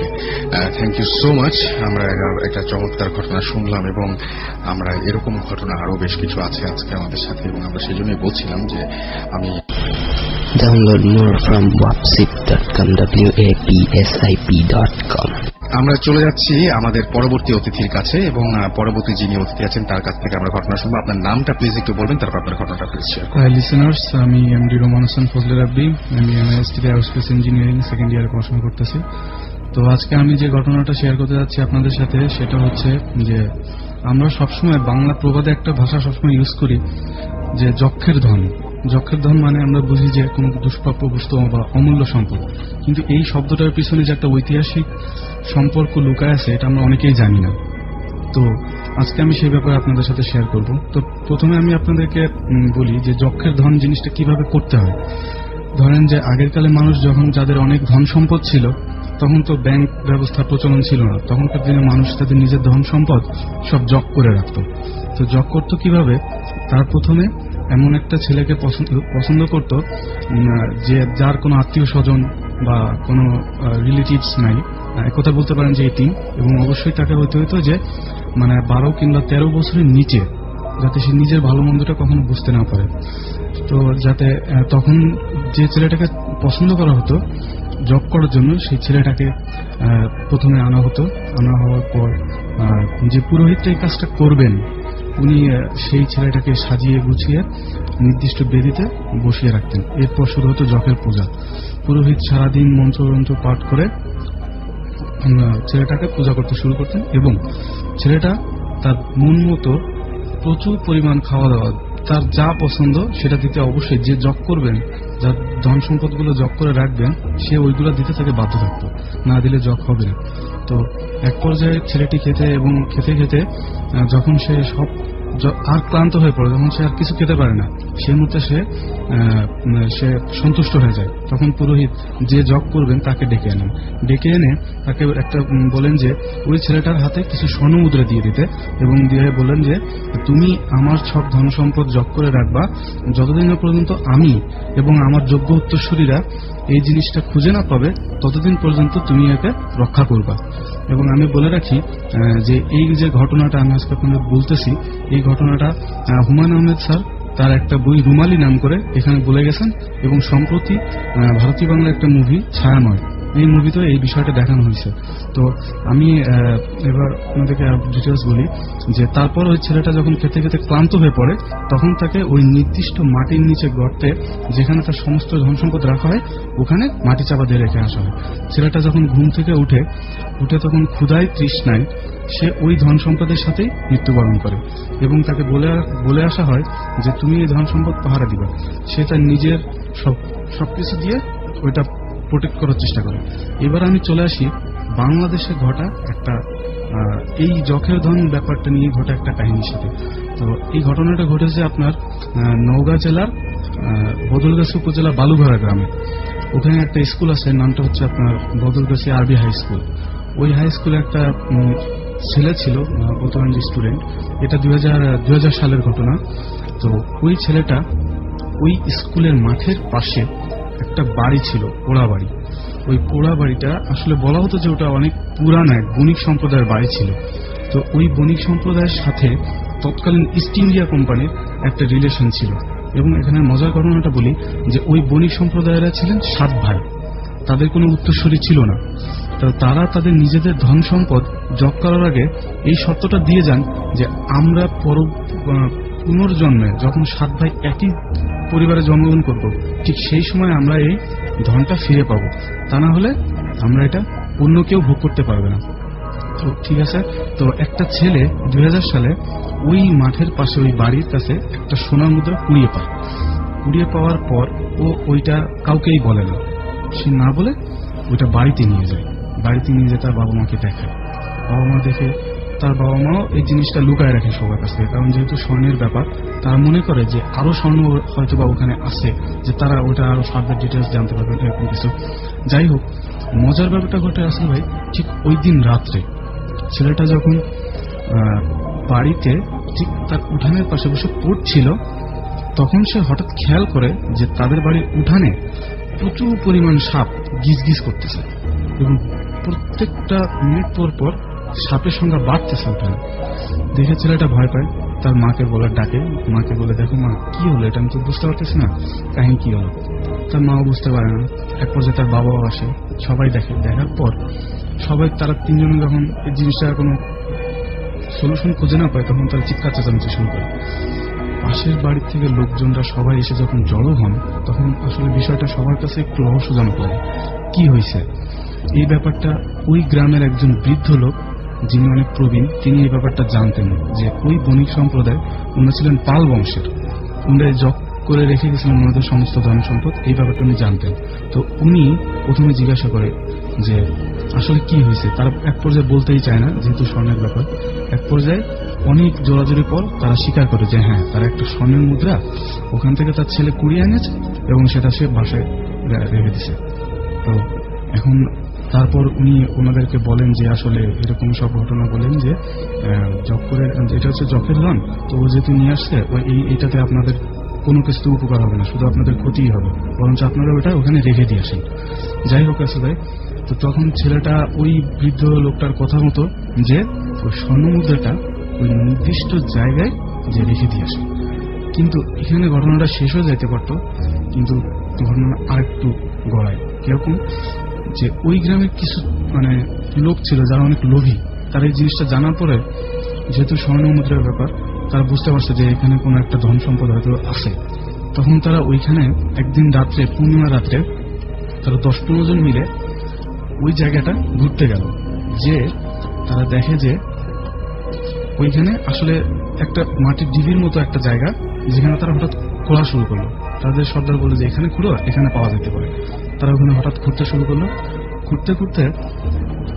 Thank you so much. আমরা একটা চমৎকার ঘটনা শুনলাম এবং আমরা এরকম ঘটনা আরো বেশ কিছু আছে আজকে আমাদের সাথে, এবং আমরা সেই জন্যই বলছিলাম যে আমি Download more from wapsip.com, wapsip.com. আমরা চলে যাচ্ছি আমাদের পরবর্তী অতিথির কাছে, এবং পরবর্তী যিনি অতিথি আছেন তার কাছ থেকে আমরা ঘটনা শুনবো। আপনার নামটা প্লিজ একটু বলবেন, তারপর আপনার ঘটনাটা প্লিজ শেয়ার করুন। হাই লিসেনার্স, আমি এমডি রোমান হোসেন ফজলে রাব্বি, আমি এমআইএসটি এরোস্পেস ইঞ্জিনিয়ারিং সেকেন্ড ইয়ারে পড়াশোনা করতেছি। তো আজকে আমি যে ঘটনাটা শেয়ার করতে যাচ্ছি আপনাদের সাথে সেটা হচ্ছে যে আমরা সবসময় বাংলা প্রবাদে একটা ভাষা সবসময় ইউজ করি যে যক্ষের ধন। যক্ষের ধন মানে আমরা বুঝি যে কোনো দুষ্প্রাপ্য বস্তু বা অমূল্য সম্পদ, কিন্তু এই শব্দটার পিছনে যে একটা ঐতিহাসিক সম্পর্ক লুকায় আছে এটা আমরা অনেকেই জানি না। তো আজকে আমি সেই ব্যাপারে আপনাদের সাথে শেয়ার করব। তো প্রথমে আমি আপনাদেরকে বলি যে যক্ষের ধন জিনিসটা কিভাবে করতে হয়। ধরেন যে আগের কালে মানুষ যখন যাদের অনেক ধন সম্পদ ছিল তখন তো ব্যাংক ব্যবস্থার প্রচলন ছিল না, তখনকার দিনে মানুষ তাদের নিজের ধন সম্পদ সব জগ করে রাখতো। তো জগ করতো কিভাবে, তার প্রথমে এমন একটা ছেলেকে পছন্দ করত যে যার কোনো আত্মীয় স্বজন বা কোনো রিলেটিভস নাই, একথা বলতে পারেন যে এতিম, এবং অবশ্যই তাকে হইতে হইতো যে মানে 12 কিংবা 13 বছরের নিচে, যাতে সে নিজের ভালো মন্দটা কখনো বুঝতে না পারে। তো যাতে তখন যে ছেলেটাকে পছন্দ করা হতো জব করার জন্য, সেই ছেলেটাকে প্রথমে আনা হতো। আনা হওয়ার পর যে পুরোহিতটা এই কাজটা করবেন উনি সেই ছেলেটাকে সাজিয়ে গুছিয়ে নির্দিষ্ট বেদিতে বসিয়ে রাখতেন। এরপর শুরু হতো যখের পূজা। পুরোহিত সারাদিন মন্ত্র পাঠ করে ছেলেটাকে পূজা করতে শুরু করতেন এবং ছেলেটা তার মন মতো প্রচুর পরিমাণ খাওয়া দাওয়া, তার যা পছন্দ সেটা দিতে অবশ্যই, যে জগ করবেন, যার ধন সম্পদগুলো জগ করে রাখবেন সে ওইগুলো দিতে তাকে বাধ্য থাকতো, না দিলে জগ হবে না। তো এক পর্যায়ে ছেলেটি খেতে খেতে যখন সে সব আর ক্লান্ত হয়ে পড়ে, যখন সে আর কিছু খেতে পারে না, সেই মুহূর্তে সে সন্তুষ্ট হয়ে যায়। তখন পুরোহিত যে জপ করবেন তাকে ডেকে এনে তাকে একটা বলেন যে ওই ছেলেটার হাতে কিছু স্বর্ণ মুদ্রা দিয়ে দিতে, এবং দিয়ে বলেন যে তুমি আমার সব ধন সম্পদ জপ করে রাখবা, যতদিন না পর্যন্ত আমি এবং আমার যোগ্য উত্তরসূরিরা এই জিনিসটা খুঁজে না পাবে ততদিন পর্যন্ত তুমি একে রক্ষা করবা। এবং আমি বলে রাখি যে এই যে ঘটনাটা আমি আজকে আপনাদের বলতেছি, এই ঘটনাটা হুমায়ুন আহমেদ স্যার তার একটা বই রুমালি নাম করে এখানে বলে গেছেন, এবং সম্প্রতি ভারতীয় বাংলা একটা মুভি ছায়াময়, এই মুভিতে এই বিষয়টা দেখানো হয়েছে। তো আমি এবার আপনাদেরকে ডিটেলস বলি যে তারপর ওই ছেলেটা যখন খেতে খেতে ক্লান্ত হয়ে পড়ে, তখন তাকে ওই নির্দিষ্ট মাটির নিচে গর্তে, যেখানে তার সমস্ত ধন সম্পদ রাখা হয়, ওখানে মাটি চাপা দিয়ে রেখে আসা হয়। ছেলেটা যখন ঘুম থেকে উঠে তখন ক্ষুধায় তৃষ্ণায় সে ওই ধন সম্পদের সাথেই মৃত্যুবরণ করে, এবং তাকে বলে আসা হয় যে তুমি এই ধন সম্পদ পাহারা দিবা। সে তার নিজের সবকিছু দিয়ে ওইটা প্রোটেক্ট করার চেষ্টা করে। এবার আমি চলে আসি বাংলাদেশে ঘটা একটা এই যখের ধন ব্যাপারটা নিয়ে ঘটা একটা কাহিনীর সাথে। তো এই ঘটনাটা ঘটেছে আপনার নওগাঁ জেলার বদলগাছি উপজেলা বালুঘাড়া গ্রামে। ওখানে একটা স্কুল আছে, নামটা হচ্ছে আপনার বদলগাছি আরবি হাই স্কুল। ওই হাই স্কুলে একটা ছেলে ছিল, বর্তমান যে স্টুডেন্ট, এটা 2000 সালের ঘটনা। তো ওই ছেলেটা ওই স্কুলের মাঠের পাশে একটা বাড়ি ছিল, পোড়া বাড়ি। ওই পোড়া বাড়িটা আসলে বলা হতো যে ওটা অনেক পুরানো এক বণিক সম্প্রদায়ের বাড়ি ছিল। তো ওই বণিক সম্প্রদায়ের সাথে তৎকালীন ইস্ট ইন্ডিয়া কোম্পানির একটা রিলেশন ছিল। এবং এখানে মজার ঘটনাটা বলি যে ওই বণিক সম্প্রদায়েরা ছিলেন 7 ভাই, তাদের কোনো উত্তরসূরি ছিল না। তো তারা তাদের নিজেদের ধন সম্পদ জপ করার আগে এই শর্তটা দিয়ে যান যে আমরা পুনর্জন্মে যখন 7 ভাই একই পরিবারে জন্মগ্রহণ করব, ঠিক সেই সময় আমরা এই ধনটা ফিরে পাবো, তা না হলে আমরা এটা অন্য কেউ ভোগ করতে পারবে না। তো ঠিক আছে। তো একটা ছেলে 2000 সালে ওই মাঠের পাশে ওই বাড়ির কাছে একটা সোনার মুদ্রা কুড়িয়ে পাওয়ার পর ও ওইটা কাউকেই বলে না, সে না বলে ওইটা বাড়িতে নিয়ে যায়। বাড়িতে নিয়ে যেয়ে তার বাবা মাকে দেখায়। বাবা মা দেখে তার বাবা মাও এই জিনিসটা লুকায় রাখে সবার কাছ থেকে, কারণ যেহেতু স্বর্ণের ব্যাপার, তারা মনে করে যে আরো স্বর্ণ হয়তো বা ওখানে আছে, যে তারা ওটা আরো ফার্দার ডিটেলস জানতে পারবে এরকম কিছু। যাই হোক, মজার ব্যাপারটা ঘটে আসলে ভাই ঠিক ওই দিন রাত্রে ছেলেটা যখন বাড়িতে ঠিক তার উঠানের পাশে বসে পড়ছিল, তখন সে হঠাৎ খেয়াল করে যে তাদের বাড়ির উঠানে প্রচুর পরিমাণ সাপ গিজ করতেছে, এবং প্রত্যেকটা মিনিট পর সাপের সংখ্যা বাড়তেছে উঠানে। দেখে ছেলেটা ভয় পায়, তার মাকে বলে ডাকে, মাকে বলে দেখো মা কি হলো, এটা আমি তো বুঝতে পারতেছি না, কাহিনী কি হলো। তার মাও বুঝতে পারে না। এক পর্যায়ে তার বাবাও আসে, সবাই দেখে। দেখার পর তারা 3 জন যখন এই জিনিসটার কোনো সলিউশন খুঁজে না পায়, তখন তারা চিৎকার চেঁচামেচি শুরু করে। পাশের বাড়ির থেকে লোকজনরা সবাই এসে যখন জড়ো হন, তখন আসলে বিষয়টা সবার কাছে একটু রহস্যজনক লাগে। কি হয়েছে এই ব্যাপারটা ওই গ্রামের একজন বৃদ্ধ লোক, যিনি অনেক প্রবীণ, তিনি এই ব্যাপারটা জানতেন যে ওই বণিক সম্প্রদায় উনি ছিলেন পাল বংশের, উনি জপ করে রেখে গেছিলেন ওনাদের সমস্ত ধন সম্পদ, এই ব্যাপারটা উনি জানতেন। তো উনি প্রথমে জিজ্ঞাসা করে যে আসলে কি হয়েছে। তারা এক পর্যায়ে বলতেই চায় না, যেহেতু স্বর্ণের ব্যাপার। এক পর্যায়ে অনেক জোরাজোরি পর তারা স্বীকার করে যে হ্যাঁ, তারা একটা স্বর্ণের মুদ্রা ওখান থেকে তার ছেলে কুড়িয়ে এনেছে এবং সেটা সে বাসায় রেখে দিছে। তো এখন তারপর উনি ওনাদেরকে বলেন যে আসলে এরকম সব ঘটনা বলেন যে জব করে, এটা হচ্ছে জকের ধন, তো ও যেহেতু নিয়ে আসছে এইটাতে আপনাদের কোনো কিছু উপকার হবে না, শুধু আপনাদের ক্ষতিই হবে, বরঞ্চ আপনারা ওটা ওখানে রেখে দিয়ে আসেন। যাই হোক আছে ভাই, তো তখন ছেলেটা ওই বৃদ্ধ লোকটার কথা মতো যে ওই স্বর্ণ মুদ্রাটা ওই নির্দিষ্ট জায়গায় যে রেখে দিয়ে আসে। কিন্তু এখানে ঘটনাটা শেষ হয়ে যাইতে পারতো, কিন্তু ঘটনা আরেকটু গড়ায়। কিরকম যে ওই গ্রামের কিছু লোক ছিল যারা অনেক লোভী, তারা এই জিনিসটা জানার পরে, যেহেতু স্বর্ণ মুদ্রার ব্যাপার, তারা বুঝতে পারছে যে এখানে কোনো একটা ধন সম্পদ হয়তো আছে। তখন তারা ওইখানে একদিন রাত্রে, পূর্ণিমা রাত্রে, তারা 10-15 জন মিলে ওই জায়গাটা ঘুরতে গেল। যে তারা দেখে যে ওইখানে আসলে একটা মাটির ডিবির মতো একটা জায়গা, যেখানে তারা হঠাৎ খোঁড়া শুরু করলো। তাদের সর্দার বলে যে এখানে খুঁড়ো, এখানে পাওয়া যেতে পারে। তারা ওখানে হঠাৎ খুঁড়তে শুরু করলো। খুঁড়তে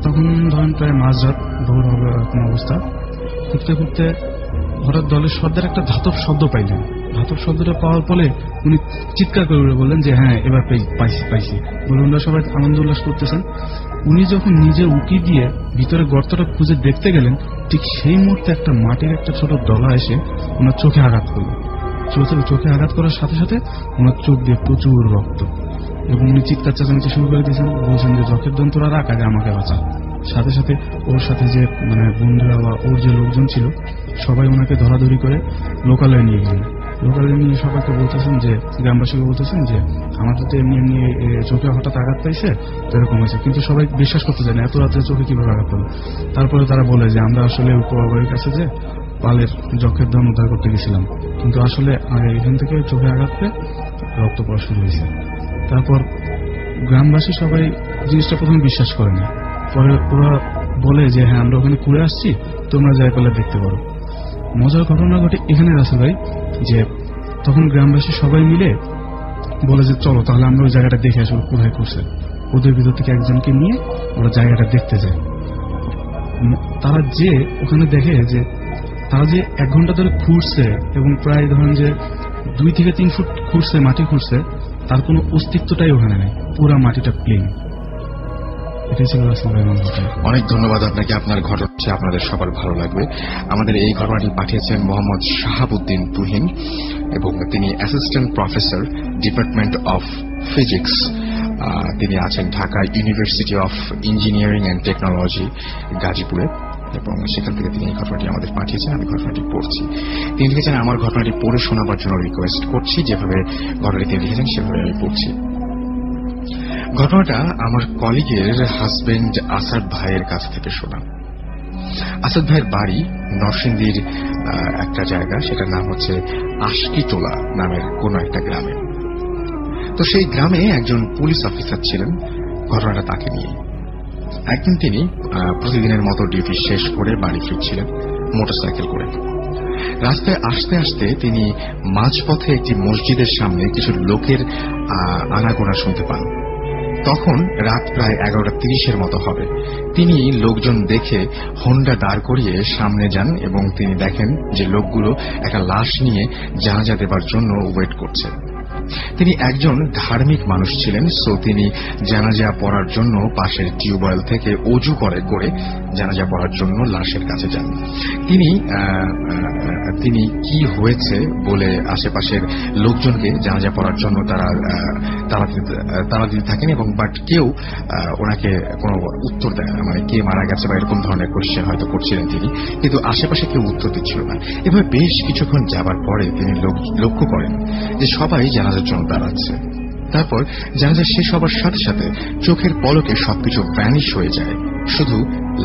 তখন ধরেন প্রায় মাঝরাত, ভোর হবে এরকম অবস্থা। খুঁড়তে হঠাৎ দলের সর্দার একটা ধাতব শব্দ পাইলেন। ধাতব শব্দটা পাওয়ার পরে উনি চিৎকার করে উঠে বললেন যে হ্যাঁ এবার পাইছি বলে ওনারা সবাই আনন্দ উল্লাস করতেছেন। উনি যখন নিজে উকি দিয়ে ভিতরে গর্তটা খুঁজে দেখতে গেলেন, ঠিক সেই মুহূর্তে একটা মাটির একটা ছোট দলা এসে ওনার চোখে আঘাত করলো। চোখে আঘাত করার সাথে সাথে ওনার চোখ দিয়ে প্রচুর রক্ত, এবং উনি চিৎকার চেঁচামেচি শুরু করে দিয়েছেন, বলছেন যে যখের দন তোরা রাখ, আগে আমাকে বাঁচা। সাথে সাথে ওর সাথে যে বন্ধুরা বা ওর যে লোকজন ছিল সবাই ওনাকে ধরাধরি করে লোকালয়ে নিয়ে গেলেন। লোকালয়ে নিয়ে সবাইকে বলতেছেন যে, গ্রামবাসীকে বলতেছেন যে আমাদের তো এমনি এমনি চোখে হঠাৎ আঘাত পাইছে, তো এরকম হয়েছে। কিন্তু সবাই বিশ্বাস করতে চায় না এত রাত্রে চোখে কিভাবে আঘাত পাবে। তারপরে তারা বলে যে আমরা আসলে উপবাড়ির কাছে যে পালের যক্ষের দন উদ্ধার করতে গেছিলাম, কিন্তু আসলে এখান থেকে চোখে আঘাত পেয়ে রক্ত পড়া শুরু হয়েছে। তারপর গ্রামবাসী সবাই জিনিসটা প্রথমে বিশ্বাস করে না, পরে ওরা বলে যে হ্যাঁ আমরা ওখানে ঘুরে আসছি, তোমরা যাই পেলে দেখতে পারো। মজার ঘটনা ঘটে এখানে রাসেল ভাই, যে তখন গ্রামবাসী সবাই মিলে বলে যে চলো তাহলে আমরা ওই জায়গাটা দেখে আসবো কোথায় করছে। ওদের ভিতর থেকে একজনকে নিয়ে ওরা জায়গাটা দেখতে যায়। তারা যে ওখানে দেখে যে তারা যে 1 ঘন্টা ধরে খুঁড়ছে এবং প্রায় ধরেন যে 2 থেকে 3 ফুট খুঁড়ছে, মাটি খুঁড়ছে, তার কোনো অস্তিত্বটাই ওখানে নেই, পুরা মাটিটা প্লেন। এটাই ছিল রাসেল ভাই আমার ঘটনা। অনেক ধন্যবাদ আপনাকে। আপনার ঘটনা আপনাদের সবার ভালো লাগবে। আমাদের এই ঘটনাটি পাঠিয়েছেন মোহাম্মদ শাহাবুদ্দিন তুহিন, এবং তিনি assistant professor, department of physics. তিনি আছেন Dhaka university of engineering and technology, গাজীপুরে, এবং সেখান থেকে তিনি এই ঘটনাটি আমাদের পাঠিয়েছেন। আমি ঘটনাটি পড়ছি। তিনি লিখেছেন, আমার ঘটনাটি পড়ে শোনাবার জন্য রিকোয়েস্ট করছি। যেভাবে ঘটনাটি তিনি লিখেছেন সেভাবে আমি পড়ছি। ঘটনাটা আমার কলিগের হাজবেন্ড আসাদ ভাইয়ের কাছ থেকে শোনা। আসাদ ভাইয়ের বাড়ি নরসিংদীর একটা জায়গা, সেটার নাম হচ্ছে আশকিটোলা নামের কোন একটা গ্রামে। তো সেই গ্রামে একজন পুলিশ অফিসার ছিলেন। ঘটনাটা তাকে নিয়ে। একদিন তিনি প্রতিদিনের মতো ডিউটি শেষ করে বাড়ি ফিরছিলেন মোটরসাইকেল করে। রাস্তায় আসতে আসতে তিনি মাঝপথে একটি মসজিদের সামনে কিছু লোকের আনাগোনা শুনতে পান। তখন রাত প্রায় 11:30 মতো হবে। তিনি লোকজন দেখে হোন্ডা দাঁড় করিয়ে সামনে যান, এবং তিনি দেখেন যে লোকগুলো একটা লাশ নিয়ে জানাজা দেবার জন্য ওয়েট করছে। তিনি একজন ধার্মিক মানুষ ছিলেন, সো তিনি জানাজা পড়ার জন্য পাশের টিউবওয়েল থেকে অজু করে জানাজা পড়ার জন্য লাশের কাছে যান। তিনি কি হয়েছে বলে আশেপাশের লোকজনকে জানাজা পড়ার জন্য তারা দিতে থাকেন, এবং বাট কেউ ওনাকে কোনো উত্তর দেয় না। মানে কে মারা গেছে বা এরকম ধরনের কোশ্চেন হয়তো করছিলেন তিনি, কিন্তু আশেপাশে কেউ উত্তর দিচ্ছিল না। এভাবে বেশ কিছুক্ষণ যাবার পরে তিনি লক্ষ্য করেন যে সবাই জানাজার জন্য দাঁড়াচ্ছে। তারপর জানাজা শেষ হবার সাথে সাথে চোখের পলকে সবকিছু ভ্যানিশ হয়ে যায়, শুধু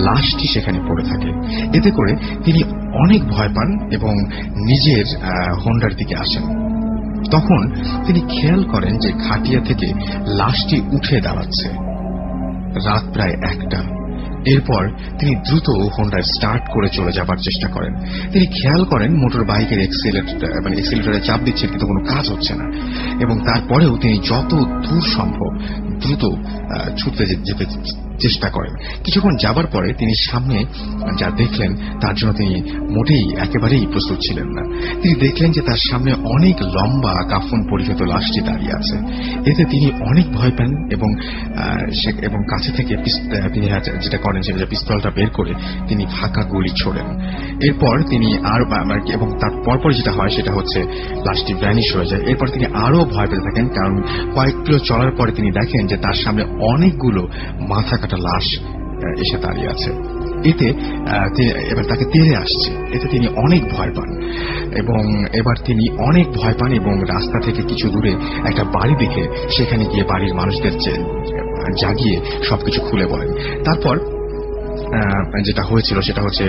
লাশটি সেখানে পড়ে থাকে। এতে করে তিনি অনেক ভয় পান এবং নিজের হোন্ডার দিকে আসেন। তখন তিনি খেয়াল করেন যে খাটিয়া থেকে লাশটি উঠে দাঁড়াচ্ছে। রাত প্রায় 1টা। এরপর তিনি দ্রুত হোন্ডা স্টার্ট করে চলে যাবার চেষ্টা করেন। তিনি খেয়াল করেন মোটর বাইকের এক্সিলেটরে চাপ দিচ্ছেন, কিন্তু কোনো কাজ হচ্ছে না, এবং তারপরেও তিনি যত দূর সম্ভব দ্রুত ছুটতে যেতে চেষ্টা করেন। কিছুক্ষণ যাবার পরে তিনি সামনে যা দেখলেন তার জন্য তিনি মোটেই একেবারেই প্রস্তুত ছিলেন না। তিনি দেখলেন যে তার সামনে অনেক লম্বা কাফন পরিহিত লাশটি দাঁড়িয়ে আছে। এতে তিনি অনেক ভয় পান, এবং কাছে থেকে তিনি যেটা করেন সেটা পিস্তলটা বের করে তিনি ফাঁকা গুলি ছোড়েন। এরপর তিনি এবং তার পরপর যেটা হয় সেটা হচ্ছে লাশটি ভ্যানিশ হয়ে যায়। এরপর তিনি আরো ভয় পেতে থাকেন, কারণ কয়েক কিলো চলার পরে তিনি দেখেন যে তার সামনে অনেকগুলো মাথা কাটা লাশ এসে দাঁড়িয়ে আছে। এতে এবার তাকে তেড়ে আসছে। এতে তিনি অনেক ভয় পান, এবং রাস্তা থেকে কিছু দূরে একটা বাড়ি দেখে সেখানে গিয়ে বাড়ির মানুষদের জাগিয়ে সবকিছু খুলে বলেন। তারপর যেটা হয়েছিল সেটা হচ্ছে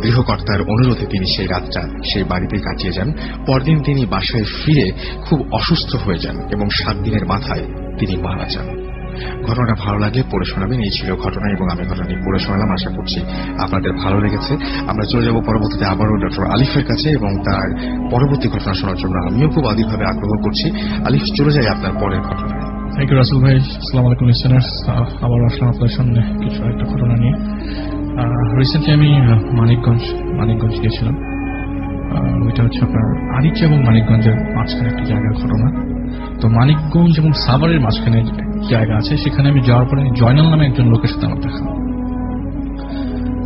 গৃহকর্তার অনুরোধে তিনি সেই রাতটা সেই বাড়িতে কাটিয়ে যান। পরদিন তিনি বাসায় ফিরে খুব অসুস্থ হয়ে যান, এবং 7 দিনের মাথায় তিনি মারা যান। ঘটনাটা ভালো লাগলে পড়ে শোনাবেন। এই ছিল ঘটনা, এবং আমি ঘটনাটি পড়ে শোনালাম। আশা করছি আপনাদের ভালো লেগেছে। আমরা চলে যাব পরবর্তীতে আবারও ডক্টর আলিফের কাছে, এবং তার পরবর্তী ঘটনা শোনার জন্য আমিও খুব আদিভাবে আগ্রহ করছি। আলিফ, চলে যাই আপনার পরের ঘটনায়। থ্যাংক ইউ রাসেল ভাই। আসসালামু আলাইকুম লিসেনার্স। আবার আসলাম আপনার সামনে কিছু একটা ঘটনা নিয়ে। রিসেন্টলি আমি মানিকগঞ্জ গিয়েছিলাম। ওইটা হচ্ছে আপনার আরিচা এবং মানিকগঞ্জের মাঝখানে একটা জায়গার ঘটনা। তো মানিকগঞ্জ এবং সাভারের মাঝখানে জায়গা আছে, সেখানে আমি যাওয়ার পরে জয়নাল নামে একজন লোকের সাথে আমার দেখা।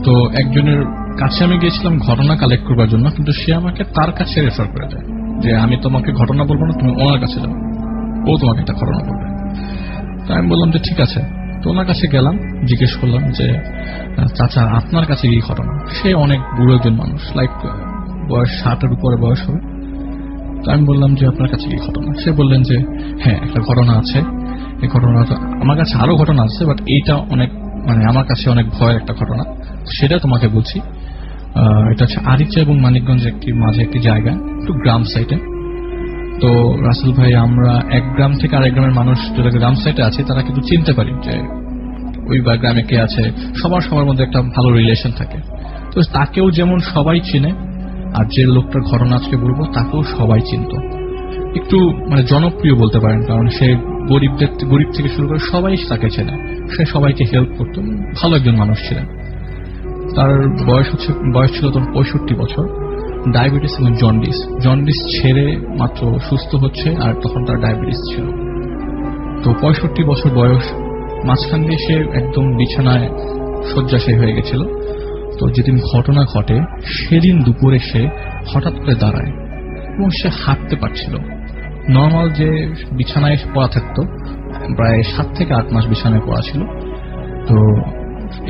তো একজনের কাছে আমি গিয়েছিলাম ঘটনা কালেক্ট করবার জন্য, কিন্তু সে আমাকে তার কাছে রেফার করে দেয় যে আমি তোমাকে ঘটনা বলবো না, তুমি ওনার কাছে যাও, ও তোমাকে একটা ঘটনা বলবে। তো আমি বললাম যে ঠিক আছে। তো ওনার কাছে গেলাম, জিজ্ঞেস করলাম যে চাচা আপনার কাছে কি ঘটনা। সে অনেক বুড়ো একজন মানুষ, লাইক বয়স 60-এর উপরে বয়স হবে। তো আমি বললাম যে আপনার কাছে কি ঘটনা। সে বললেন যে হ্যাঁ একটা ঘটনা আছে, এই ঘটনাটা আমার কাছে আরো ঘটনা আছে, বাট এইটা অনেক মানে আমার কাছে অনেক ভয়ের একটা ঘটনা, সেটা তোমাকে বলছি। এটা হচ্ছে আরিচা এবং মানিকগঞ্জ মাঝে একটি জায়গা, একটু গ্রাম সাইডে। তো রাসেল ভাই, আমরা এক গ্রাম থেকে আরেক গ্রামের মানুষ যারা গ্রাম সাইডে আছে তারা কিন্তু চিনতে পারি যে ওই গ্রামে কে আছে, সবার মধ্যে একটা ভালো রিলেশন থাকে। তো তাকেও যেমন সবাই চিনে, আর যে লোকটার ঘটনা আজকে বলবো তাকেও সবাই চিনত। একটু মানে জনপ্রিয় বলতে পারেন, কারণ সে গরিব থেকে শুরু করে সবাই তাকে চেনে, সে সবাইকে হেল্প করতো, ভালো একজন মানুষ ছিলেন। তার বয়স ছিল তখন 65 বছর, ডায়াবেটিস এবং জন্ডিস ছেড়ে মাত্র সুস্থ হচ্ছে, আর তখন তার ডায়াবেটিস ছিল। তো 65 বছর বয়স, মাঝখান দিয়ে সে একদম বিছানায় শয্যাশায়ী হয়ে গেছিল। তো যেদিন ঘটনা ঘটে সেদিন দুপুরে সে হঠাৎ করে দাঁড়ায় এবং সে হাঁটতে পারছিল। নর্মাল যে বিছানায় পড়া থাকতো, প্রায় 7 থেকে 8 মাস বিছানায় পড়া ছিল। তো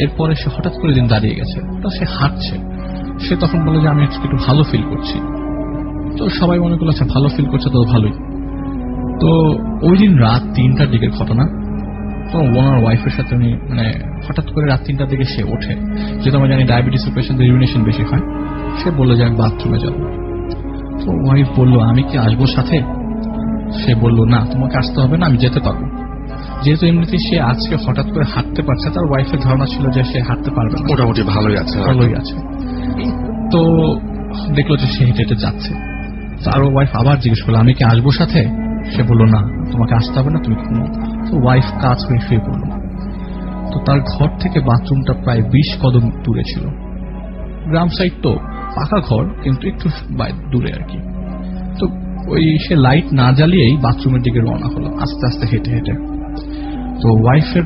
এরপরে সে হঠাৎ করে দিন দাঁড়িয়ে গেছে, তো সে হাঁটছে। সে তখন বলে যে আমি একটু ভালো ফিল করছি। তো সবাই মনে করলো আচ্ছা ভালো ফিল করছে তো ভালোই। তো ওই দিন রাত 3টার দিকের ঘটনা। তো ওনার ওয়াইফের সাথে উনি মানে হঠাৎ করে রাত 3টার দিকে সে ওঠে, যেহেতু আমরা জানি ডায়াবেটিসের পেশেন্টদের ইউরিনেশন বেশি হয়। সে বললো যে আমি বাথরুমে যাব। তো ওয়াইফ বললো আমি কি আসবো সাথে। সে বললো না তোমাকে আসতে হবে না, আমি যেতে পারবো। যেহেতু এমনিতেই সে আজকে হঠাৎ করে হাঁটতে পারছে, তার ওয়াইফের ধারণা ছিল যে সে হাঁটতে পারবে না, মোটামুটি ভালোই আছে। তো দেখলো যে সে হেঁটে হেঁটে যাচ্ছে। তার ওয়াইফ আবার জিজ্ঞেস করলো আমি কি আসবো সাথে। সে বললো না তোমাকে আসতে হবে না, তুমি ঘুমো। তো ওয়াইফ কাজ হয়ে শুয়ে পড়লো। তো তার ঘর থেকে বাথরুমটা প্রায় 20 কদম দূরে ছিল। গ্রাম সাইড তো, পাকা ঘর, কিন্তু একটু দূরে আর কি। তো ওই সে লাইট না জ্বালিয়েই বাথরুমের দিকে রওনা হলো আস্তে আস্তে হেঁটে হেঁটে। তো ওয়াইফের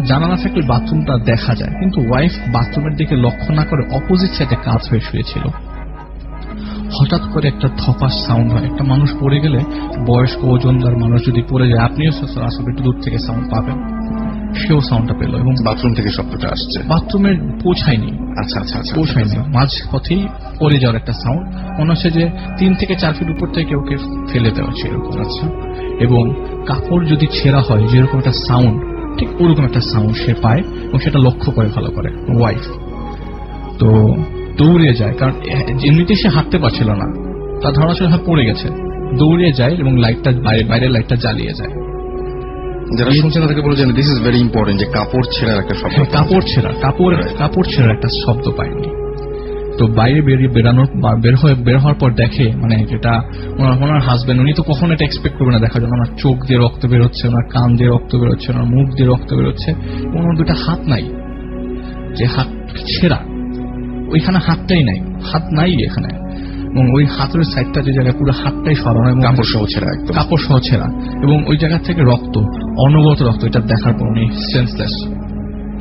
জানালা থেকে বাথরুমটা দেখা যায়, কিন্তু ওয়াইফ বাথরুমের দিকে লক্ষ্য না করে অপোজিট সাইডে কাজ হয়ে শুয়েছিল। হঠাৎ করে একটা ধপাস সাউন্ড হয়। একটা মানুষ পড়ে গেলে, বয়স্ক ওজনদার মানুষ যদি পড়ে যায়, আপনিও আসলে একটু দূর থেকে সাউন্ড পাবেন। সেও সাউন্ডটা পেল এবং বাথরুম থেকে শব্দটা আসছে, বাথরুমে পৌঁছায়নি। আচ্ছা, পৌঁছায়নি, মাঝ পথেই পড়ে যাওয়ার একটা সাউন্ড। মনে হচ্ছে যে 3 থেকে 4 ফিট উপর থেকে ওকে ফেলে দেওয়া হচ্ছে এরকম। আচ্ছা, এবং কাপড় যদি ছেঁড়া হয় যেরকম একটা সাউন্ড, ঠিক ওরকম একটা সাউন্ড সে পায় এবং সেটা লক্ষ্য করে ভালো করে ওয়াইফ। তো দৌড়ে যায়, কারণ এমনিতে সে হাঁটতে পারছিল না, তার ধারণা ছিল পড়ে গেছে। দৌড়ে যায় এবং লাইটটা বাইরের লাইটটা জ্বালিয়ে যায়। যারা শুনছেন তাদেরকে বলে যে দিস ইজ ভেরি ইম্পর্টেন্ট, যে কাপড় ছেঁড়ার একটা শব্দ, কাপড় ছেঁড়ার একটা শব্দ পায়নি। তো বাইরে বের হওয়ার পর দেখে, মানে যেটা ওনার হাজবেন্ড, উনি তো কখনো এটা এক্সপেক্ট করবে না দেখার জন্য। ওনার চোখ দিয়ে রক্ত বেরোচ্ছে, ওনার কান দিয়ে রক্ত বেরোচ্ছে, ওনার মুখ দিয়ে রক্ত বেরোচ্ছে, ওনার 2টা হাত নাই, যে হাত ছেঁড়া, ওইখানে হাতটাই নাই, হাত নাই এখানে। এবং ওই হাতের সাইডটা যে জায়গায় পুরো হাতটাই সরানো এবং কাপড় সহ ছেঁড়া, এবং ওই জায়গা থেকে রক্ত, অনবরত রক্ত। এটা দেখার পর উনি সেন্সলেস।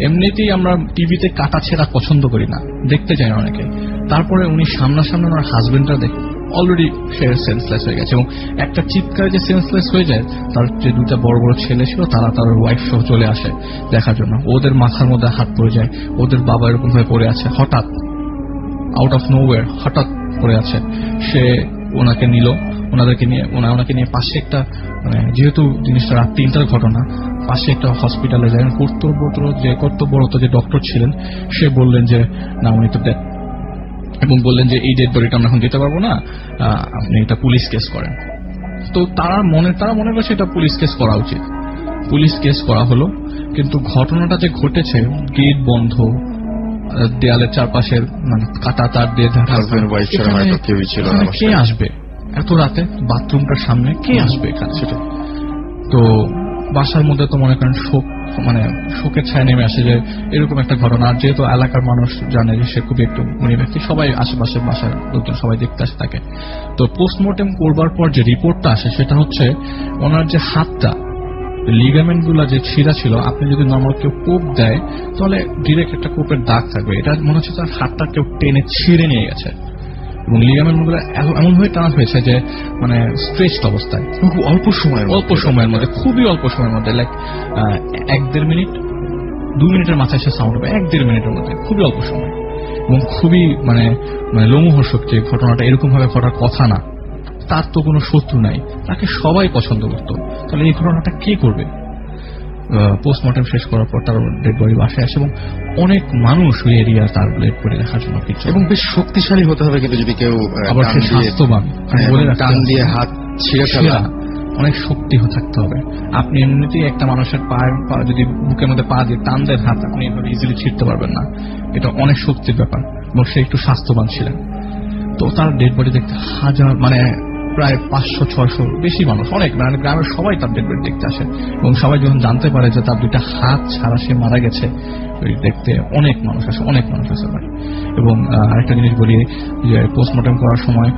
এমনিতেই আমরা টিভিতে কাটা ছেঁড়া পছন্দ করি না, দেখতে চাই না অনেকে। তারপরে উনি সামনাসামনি ওনার হাজবেন্ডরা দেখে অলরেডি সে সেন্সলেস হয়ে গেছে, এবং একটা চিৎকারে যে সেন্সলেস হয়ে যায়, তার যে 2টা বড় বড় ছেলে ছিল তারা তার ওয়াইফ সহ চলে আসে দেখার জন্য। ওদের মাথার মধ্যে হাত পড়ে যায়, ওদের বাবা এরকম ভাবে পড়ে আছে, হঠাৎ আউট অফ নোওয়্যার হঠাৎ পড়ে আছে। সে ওনাকে ওনাকে নিয়ে পাশে একটা, মানে যেহেতু জিনিসটা রাত 3টার ঘটনা, পাশে একটা হসপিটালে যায়। কর্তব্যরত যে ডক্টর ছিলেন সে বললেন যে না উনি তো ডেড, এবং বললেন যে এই ডেড বডিটা আমরা এখন দিতে পারবো না, আপনি এটা পুলিশ কেস করেন। তো তারা মনে করছে এটা পুলিশ কেস করা উচিত। পুলিশ কেস করা হলো, কিন্তু ঘটনাটা যে ঘটেছে, গেট বন্ধ, দেয়ালের চারপাশের মানে কাটা তার দিয়ে কে আসবে এত রাতে বাথরুমটার সামনে, কে আসবে এখানে? সেটা তো বাসার মধ্যে তো মনে করেন শোক মানে শোকের ছায়া নেমে আসে যে এরকম একটা ঘটনা। আর যেহেতু এলাকার মানুষ জানে যে সে খুবই একটু গুণী ব্যক্তি, সবাই আশেপাশে বাসার লোকজন সবাই দেখতে আসে তাকে। তো পোস্টমর্টেম করবার পর যে রিপোর্টটা আসে সেটা হচ্ছে ওনার যে হাতটা লিগামেন্ট গুলা যে ছিঁড়া ছিল, আপনি যদি নর্মাল কেউ কোপ দেয় তাহলে ডিরেক্ট একটা কোপের দাগ থাকবে, এটা মনে হচ্ছে তার হাতটা কেউ টেনে ছিঁড়ে নিয়ে গেছে এবং লিগামেন্ট গুলো এমন ভাবে টানা হয়েছে যে মানে স্ট্রেচড অবস্থায় খুব অল্প সময়ের মধ্যে, খুবই অল্প সময়ের মধ্যে, লাইক 1-1.5 মিনিট 2 মিনিটের মাথায় সে সাউন্ড হবে 1-1.5 মিনিটের মধ্যে, খুবই অল্প সময় এবং খুবই মানে লোমহর্ষক যে ঘটনাটা এরকম ভাবে ঘটার কথা না। তার তো কোনো শত্রু নাই, তাকে সবাই পছন্দ করতো, তাহলে এই ঘটনাটা কে করবে? পোস্টমর্টম শেষ করার পর তার ডেড বডি বাসায় আসে এবং অনেক মানুষ ওই এরিয়া তার ডেড বডি দেখার জন্য পিছু। এবং বেশ শক্তিশালী হতে হবে কিন্তু যদি কেউ আবার সে স্বাস্থ্যবান, টান দিয়ে হাত ছিঁড়ে ফেলা, অনেক শক্তি থাকতে হবে। আপনি এমনিতেই একটা মানুষের পায়ের যদি বুকের মধ্যে পা দিয়ে টান দেন হাত, আপনি এভাবে ইজিলি ছিঁড়তে পারবেন না, এটা অনেক শক্তির ব্যাপার। এবং সে একটু স্বাস্থ্যবান ছিলেন। তো তার ডেড বডি দেখতে হাজার মানে প্রায় 500-600 বেশি মানুষ, অনেক মানে গ্রামের সবাই তার ডেড বডি দেখতে আসে এবং সবাই যখন জানতে পারে যে তার 2টা হাত ছাড়া সে মারা গেছে, ওই দেখতে অনেক মানুষ আসে ভাই। এবং আরেকটা জিনিস বলি যে পোস্টমর্টম করার সময়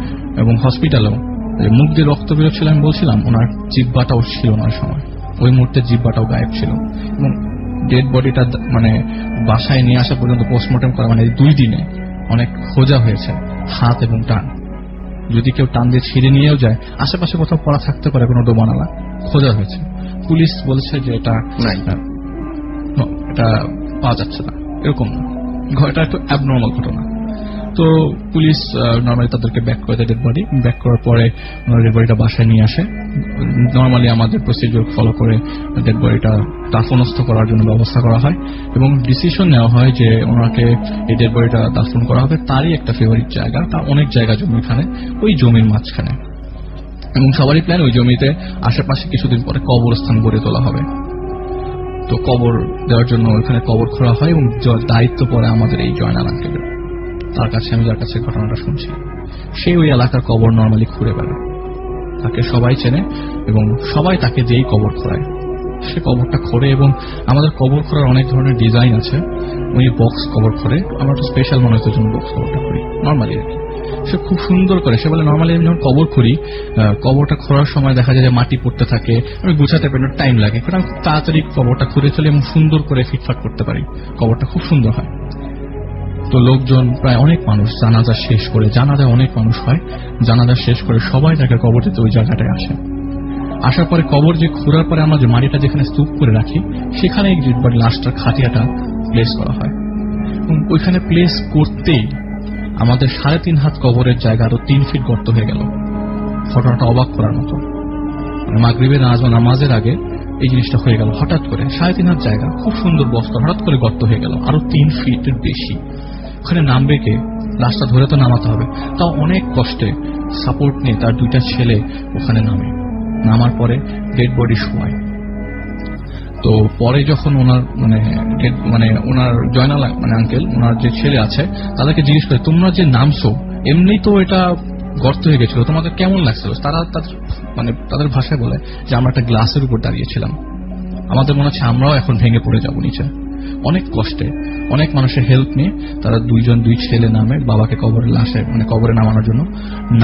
এবং হসপিটালেও মুখ দিয়ে রক্ত বেরোচ্ছিল, আমি বলছিলাম ওনার জিহ্বাটাও ছিল না ওই সময়, ওই মুহূর্তে জিহ্বাটাও গায়েব ছিল। এবং ডেড বডিটা মানে বাসায় নিয়ে আসা পর্যন্ত পোস্টমর্টম করা মানে 2 দিনে অনেক খোঁজা হয়েছে হাত এবং টান। যদি কেউ টান দিয়ে ছিঁড়ে নিয়েও যায়, আশেপাশে কোথাও পড়া থাকতে পারে কোনো ডোবানালা, খোঁজা হয়েছে। পুলিশ বলেছে যে এটা পাওয়া যাচ্ছে না, এরকম এটা একটু অ্যাবনর্মাল ঘটনা। তো পুলিশ নর্মালি তাদেরকে ব্যাক করে দেয় ডেড বডি। ব্যাক করার পরে ডেড বডিটা বাসায় নিয়ে আসে। নর্মালি আমাদের প্রসিডিওর ফলো করে ডেড বডিটা দাফনস্থ করার জন্য ব্যবস্থা করা হয় এবং ডিসিশন নেওয়া হয় যে ওনাকে এই ডেড বডিটা দাফন করা হবে তারই একটা ফেভারিট জায়গা, তার অনেক জায়গা জমিখানে, ওই জমির মাঝখানে। এবং সবারই প্ল্যান ওই জমিতে আশেপাশে কিছুদিন পরে কবরস্থান গড়ে তোলা হবে। তো কবর দেওয়ার জন্য ওইখানে কবর খোঁড়া হয় এবং দায়িত্ব পড়ে আমাদের এই জয়নাল আঙ্কেলের। তার কাছে আমি যার কাছে ঘটনাটা শুনছি, সে ওই এলাকার কবর নর্মালি ঘুরে বেড়ায়, তাকে সবাই চেনে এবং সবাই তাকে দিয়েই কবর খোঁড়ায়। সে কবরটা খোঁড়ে এবং আমাদের কবর খোঁড়ার অনেক ধরনের ডিজাইন আছে। উনি বক্স কবর খোঁড়ে, আমরা একটু স্পেশাল মানুষদের জন্য বক্স কবরটা করি নর্মালি আর কি। সে খুব সুন্দর করে, সে বলে নর্মালি আমি যখন কবর খুঁড়ি, কবরটা খোঁড়ার সময় দেখা যায় যে মাটি পড়তে থাকে, আমি গুছাতে পারি না, টাইম লাগে, কারণ আমি খুব তাড়াতাড়ি কবরটা খুঁড়ে চলে এবং সুন্দর করে ফিটফাট করতে পারি, কবরটা খুব সুন্দর হয়। তো লোকজন প্রায় অনেক মানুষ জানাজা শেষ করে, জানাজায় অনেক মানুষ হয়, জানাজা শেষ করে সবাই তাকে কবর দিতে ওই জায়গাটায় আসে। আসার পরে কবর যে খোঁড়ার পরে আমরা যে মাটিটা যেখানে স্তূপ করে রাখি, সেখানে লাশটার খাটিয়াটা প্লেস করা হয় এবং ওইখানে প্লেস করতেই আমাদের 3.5 হাত কবরের জায়গা আরো 3 ফিট গর্ত হয়ে গেল। ঘটনাটা অবাক করার মতো। মাগরিবের নামাজের আগে এই জিনিসটা হয়ে গেল হঠাৎ করে। 3.5 হাত জায়গা, খুব সুন্দর বস্তা, হঠাৎ করে গর্ত হয়ে গেল আরো 3 ফিটের বেশি। ওখানে নামবে কে? লাশটা ধরে তো নামাতে হবে, তাও অনেক কষ্টে সাপোর্ট নিয়ে তার 2টা ছেলে ওখানে নামে। নামার পরে ডেড বডি শোয়ায়। তো পরে যখন ওনার ওনার জয়নাল আঙ্কেল, ওনার যে ছেলে আছে, তাদেরকে জিজ্ঞেস করে তোমরা যে নামছো এমনি তো এটা গর্ত হয়ে গেছিল, তোমাদের কেমন লাগছিল? তারা তাদের ভাষায় বলে যে আমরা একটা গ্লাসের উপর দাঁড়িয়েছিলাম, আমাদের মনে হচ্ছে আমরাও এখন ভেঙে পড়ে যাবো নিচে। অনেক কষ্টে অনেক মানুষের হেল্প নিয়ে তারা 2 ছেলে নামে বাবাকে কবরের লাশে কবরে নামানোর জন্য।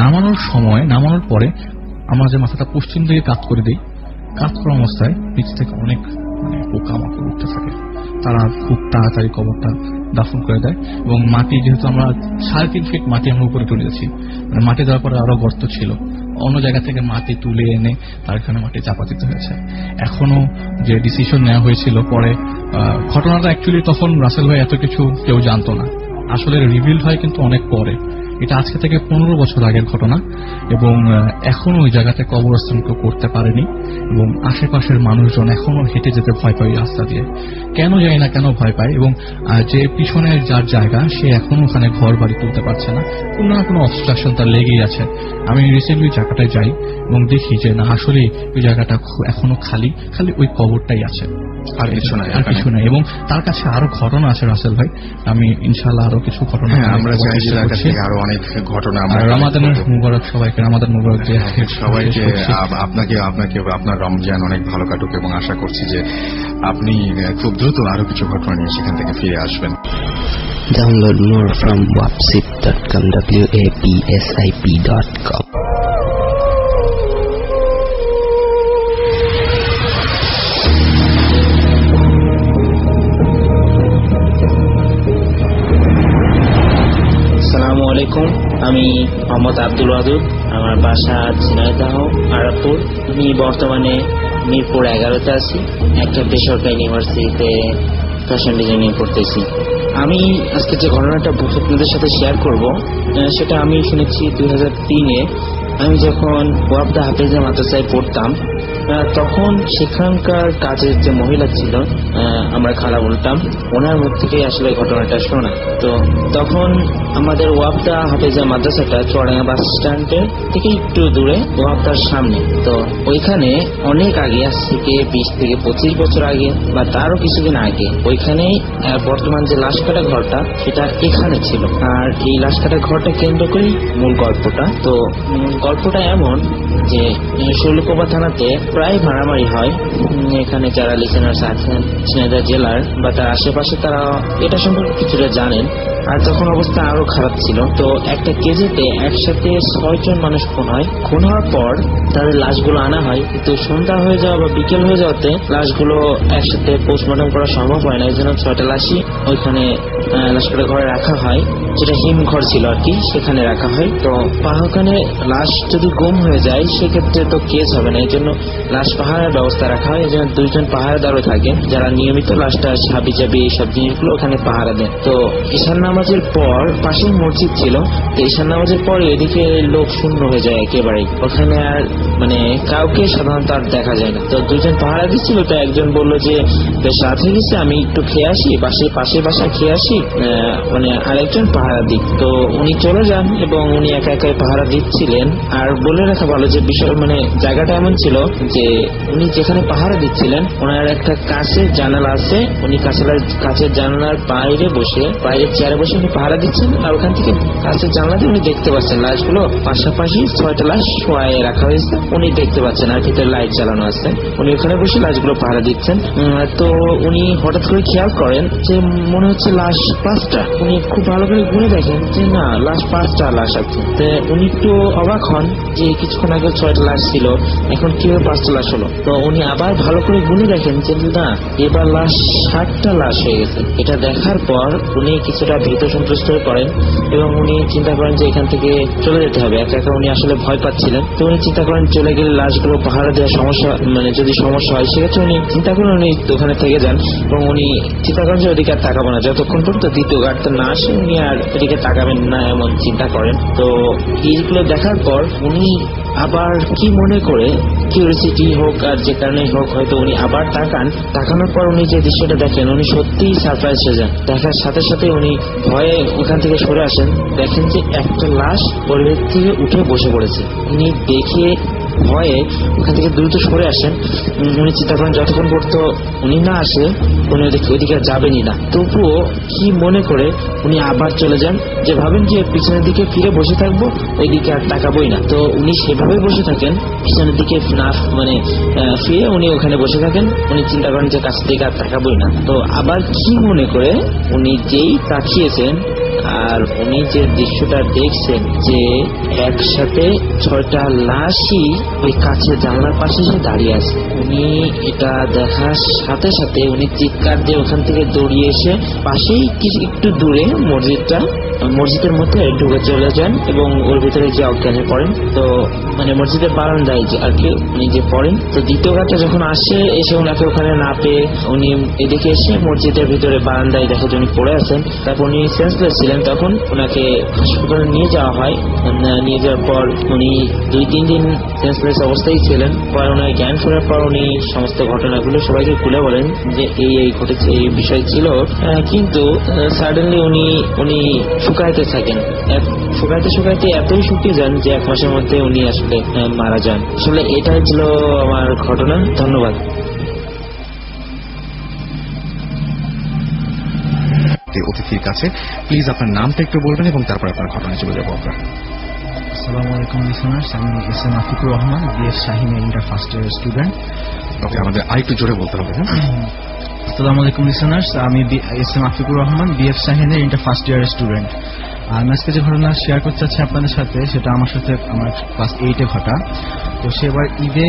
নামানোর সময়, নামানোর পরে আমরা যে মাথাটা পশ্চিম দিকে কাত করে দিই, কাত করা অবস্থায় নিচ থেকে অনেক পোকামাকড় উঠতে থাকে। তারা খুব তাড়াতাড়ি কবরটা দাফন করে দেয় এবং মাটি, যেহেতু আমরা 3.5 ফিট মাটি আমরা উপরে তুলে যাচ্ছি, মাটি দেওয়ার পরে আরো গর্ত ছিল, অন্য জায়গা থেকে মাটি তুলে এনে তার এখানে মাটি চাপা দিতে হয়েছে। এখনো যে ডিসিশন নেওয়া হয়েছিল পরে, ঘটনাটা অ্যাকচুয়ালি তখন রাসেল ভাই এত কিছু কেউ জানতো না, আসলে রিভিল হয় কিন্তু অনেক পরে। এটা আজকে থেকে 15 বছর আগের ঘটনা এবং এখনো ওই জায়গাতে কবরস্থান কেউ করতে পারেনি এবং আশেপাশের মানুষজন এখনো হেঁটে যেতে ভয় পায় রাস্তা দিয়ে। কেন জানি না কেন ভয় পায়। এবং যে পিছনের যার জায়গা, সে এখনো ওখানে ঘর বাড়ি তুলতে পারছে না, কোনো না কোনো অবস্ট্রাকশন তার লেগেই আছে। আমি রিসেন্টলি জায়গাটায় যাই এবং দেখি যে না, আসলে ওই জায়গাটা এখনো খালি ওই কবরটাই আছে, আর কিছু নাই। এবং তার কাছে আরো ঘটনা আছে রাসেল ভাই, আমি ইনশাআল্লাহ আরো কিছু ঘটনা আমরা চাই যে জায়গা থেকে আরো অনেক ঘটনা আমরা আর রমাদানের মুবারক সবাইকে, রমাদান মুবারক যে সবাইকে আপনাকে আপনার রমজান অনেক ভালো কাটুক এবং আশা করছি যে আপনি খুব দ্রুত আরো কিছু ঘটনা নিয়ে সেখান থেকে ফিরে আসবেন। Download more from wapsip.com, wapsip.com. আসসালামু আলাইকুম, আমি মোহাম্মদ আব্দুল ওয়াদুদ। আমার বাসা ঝিনাইদহ আরাপুর। আমি বর্তমানে মিরপুর 11-তে আছি, একটা বেসরকারি ইউনিভার্সিটিতে ফ্যাশন ডিজাইনিং পড়তেছি। আমি আজকে যে ঘটনাটা আপনাদের সাথে শেয়ার করব, সেটা আমি শুনেছি 2003-এ আমি যখন ওয়াবদা হাফেজা মাদ্রাসায় পড়তাম, তখন সেখানকার কাজের যে মহিলা ছিল, আমরা খালা বলতাম, ওনার মুখ থেকে আসলে ঘটনাটা শোনা। তো তখন আমাদের ওয়াবদা হাফেজা মাদ্রাসাটা চুয়াডাঙ্গা বাস স্ট্যান্ডের থেকে একটু দূরে, ওয়াবদার সামনে। তো ওইখানে অনেক আগে, আজ থেকে 20 থেকে 25 বছর আগে বা তারও কিছুদিন আগে, ওইখানে বর্তমান যে লাশ কাটা ঘরটা সেটা এখানে ছিল। আর এই লাশ কাটা ঘরটা কেন্দ্র করেই মূল গল্পটা। তো গল্পটা এমন যে শৈলকুপা থানাতে প্রায় মারামারি হয়। এখানে যারা লিসেনার্স আছেন ঝিনাইদহ জেলার বা তার আশেপাশে, তারা এটা সম্পর্কে কিছুটা জানেন। আর তখন অবস্থা আরো খারাপ ছিল। তো একটা কেজেতে একসাথে 6 জন মানুষ খুন হয়। খুন হওয়ার পর তাদের লাশগুলো আনা হয়, কিন্তু সন্ধ্যা হয়ে যাওয়া বা বিকেল হয়ে যাওয়াতে লাশগুলো একসাথে পোস্টমর্টম করা সম্ভব হয় না। এই জন্য 6টা লাশই ওইখানে লাশ কাটা ঘরে রাখা হয়, যেটা হিম ঘর ছিল আর কি, সেখানে রাখা হয়। তো ওখানে লাশ যদি গুম হয়ে যায় সেক্ষেত্রে তো কেস হবে না, এই জন্য লাশ পাহারার ব্যবস্থা রাখা হয়। এই জন্য 2 জন পাহারাদারও থাকে, যারা নিয়মিত লাশটা হাবি জাবি এইসব জিনিসগুলো ওখানে পাহারা দেন। তো ঈশান নামাজের পর পাশেই মসজিদ ছিল, তো ঈশান নামাজের পরে এদিকে লোক শূন্য হয়ে যায় একেবারেই। ওখানে আর মানে কাউকে সাধারণত আর দেখা যায় না। তো 2 জন পাহারা দিচ্ছিল, তো একজন বললো যে বেশ রাত হয়ে গেছে, আমি একটু খেয়ে আসি, পাশে বাসা খেয়ে আসি, মানে আরেকজন পাহারা দিক। তো উনি চলে যান এবং উনি একা একাই পাহারা দিচ্ছিলেন। আর বলে রাখা ভালো যে বিষয় মানে জায়গাটা এমন ছিল যে উনি যেখানে পাহারা দিচ্ছিলেন ওনার একটা কাঁচের জানালা আছে, উনি কাঁচের জানালার বাইরে চেয়ারে বসে উনি পাহারা দিচ্ছেন। আর ওখান থেকে কাঁচের জানালা দিয়ে উনি দেখতে পাচ্ছেন লাশগুলো পাশাপাশি 6টা লাশ শোয়ায় রাখা হয়েছে, উনি দেখতে পাচ্ছেন। আর ভিতরে লাইট চালানো আছে, উনি ওখানে বসে লাশগুলো পাহারা দিচ্ছেন। তো উনি হঠাৎ করে খেয়াল করেন যে মনে হচ্ছে লাশ 5টা। উনি খুব ভালো করে গুনে দেখেন যে না, লাশ 5টা লাশ আছে। তো উনি একটু অবাক হন যে কিছুক্ষণ আগে 6টা লাশ ছিল, এখন কিভাবে 5টা লাশ হলো। তো উনি আবার ভালো করে গুনে দেখেন যে না, এবার লাশ 7টা লাশ হয়ে গেছে। এটা দেখার পর উনি কিছুটা ভীত সন্ত্রস্ত হয়ে পড়েন এবং উনি চিন্তা করেন যে এখান থেকে চলে যেতে হবে। একা একা উনি আসলে ভয় পাচ্ছিলেন। তো উনি চিন্তা করেন চলে গেলে লাশগুলো পাহারা দেওয়ার সমস্যা, মানে যদি সমস্যা হয় সেক্ষেত্রে উনি চিন্তা করেন উনি ওখানে থেকে যান। এবং উনি চিন্তা করেন যে ওদিকে আর তাকাবো না, যতক্ষণ পর্যন্ত দ্বিতীয় গাড়িটা না আসে উনি আর ওদিকে তাকাবেন না, এমন চিন্তা করেন। তো এইগুলো দেখার পর উনি আবার কি মনে করে, কিউরিসিটি হোক আর যে কারণেই হোক, হয়তো উনি আবার তাকানোর পর উনি যে দৃশ্যটা দেখেন, উনি সত্যিই সারপ্রাইজ হয়ে যান। দেখার সাথে সাথে উনি ভয়ে ওখান থেকে সরে আসেন, দেখেন যে একটা লাশ পরিবেশ থেকে উঠে বসে পড়েছে। উনি দেখে ভয়ে ওখান থেকে দ্রুত সরে আসেন। উনি চিন্তা করেন যতক্ষণ পর্যন্ত উনি না আসে উনি ওইদিকে আর যাবেনই না। তবুও কি মনে করে উনি আবার চলে যান, যে ভাবেন যে পিছনের দিকে ফিরে বসে থাকবো, ওইদিকে আর তাকাবোই না। তো উনি সেভাবে বসে থাকেন, পিছনের দিকে না মানে ফিরে উনি ওখানে বসে থাকেন। উনি চিন্তা করেন যে কাছ থেকে আর তাকাবোই না। তো আবার কি মনে করে উনি যেই তাকিয়েছেন আর উনি যে দৃশ্যটা দেখছেন যে একসাথে 6টা লাশই ওই কাছের জানলার পাশে এসে দাঁড়িয়ে আছে। উনি এটা দেখার সাথে সাথে উনি চিৎকার দিয়ে ওখান থেকে দৌড়িয়ে এসে পাশেই একটু দূরে মসজিদের মধ্যে ঢুকে চলে যান এবং ওর ভিতরে যে অজ্ঞান হয়ে পড়েন। তো মানে মসজিদের বারান্দায় যে আর কি উনি যে পড়েন। তো দ্বিতীয় গাড়িটা যখন এসে ওনাকে ওখানে না পেয়ে উনি এদিকে এসে মসজিদের ভিতরে বারান্দায় দেখে যে উনি পড়ে আছেন। তারপর উনি সেন্সলেস ছিলেন, তখন ওনাকে হাসপাতালে নিয়ে যাওয়া হয়। নিয়ে যাওয়ার পর উনি 2-3 দিন সেন্সলেস অবস্থায় ছিলেন। পরে ওনার জ্ঞান ফেরার পর উনি সমস্ত ঘটনাগুলো সবাইকে খুলে বলেন যে এই ঘটেছে, এই বিষয় ছিল। কিন্তু সাডেনলি উনি শুকাইতে থাকেন। শুকাইতে এতই শুকিয়ে যান যে 1 মাসের মধ্যে উনি আসলে মারা যান। আসলে এটাই ছিল আমার ঘটনা। ধন্যবাদ। পরবর্তী অতিথির কাছে। প্লিজ আপনার নামটা একটু বলবেন এবং তারপর আপনার ঘটনায় চলে যাবো আমরা। আসসালামু আলাইকুম লিসেনার্স, আমি S M Afikur Rahman, BS Shaheen inter first year student. Okay, আমাদের আরেকটু জোরে বলতে হবে। আসসালামু আলাইকুম লিসেনার্স, আমি S M Afikur Rahman, BF শাহিনের ইন্টার ফার্স্ট ইয়ার স্টুডেন্ট। আমি আজকে যে ঘটনা শেয়ার করতে চাচ্ছি আপনাদের সাথে, সেটা আমার সাথে আমার ক্লাস 8-এ ঘটা। তো সেবার ঈদে,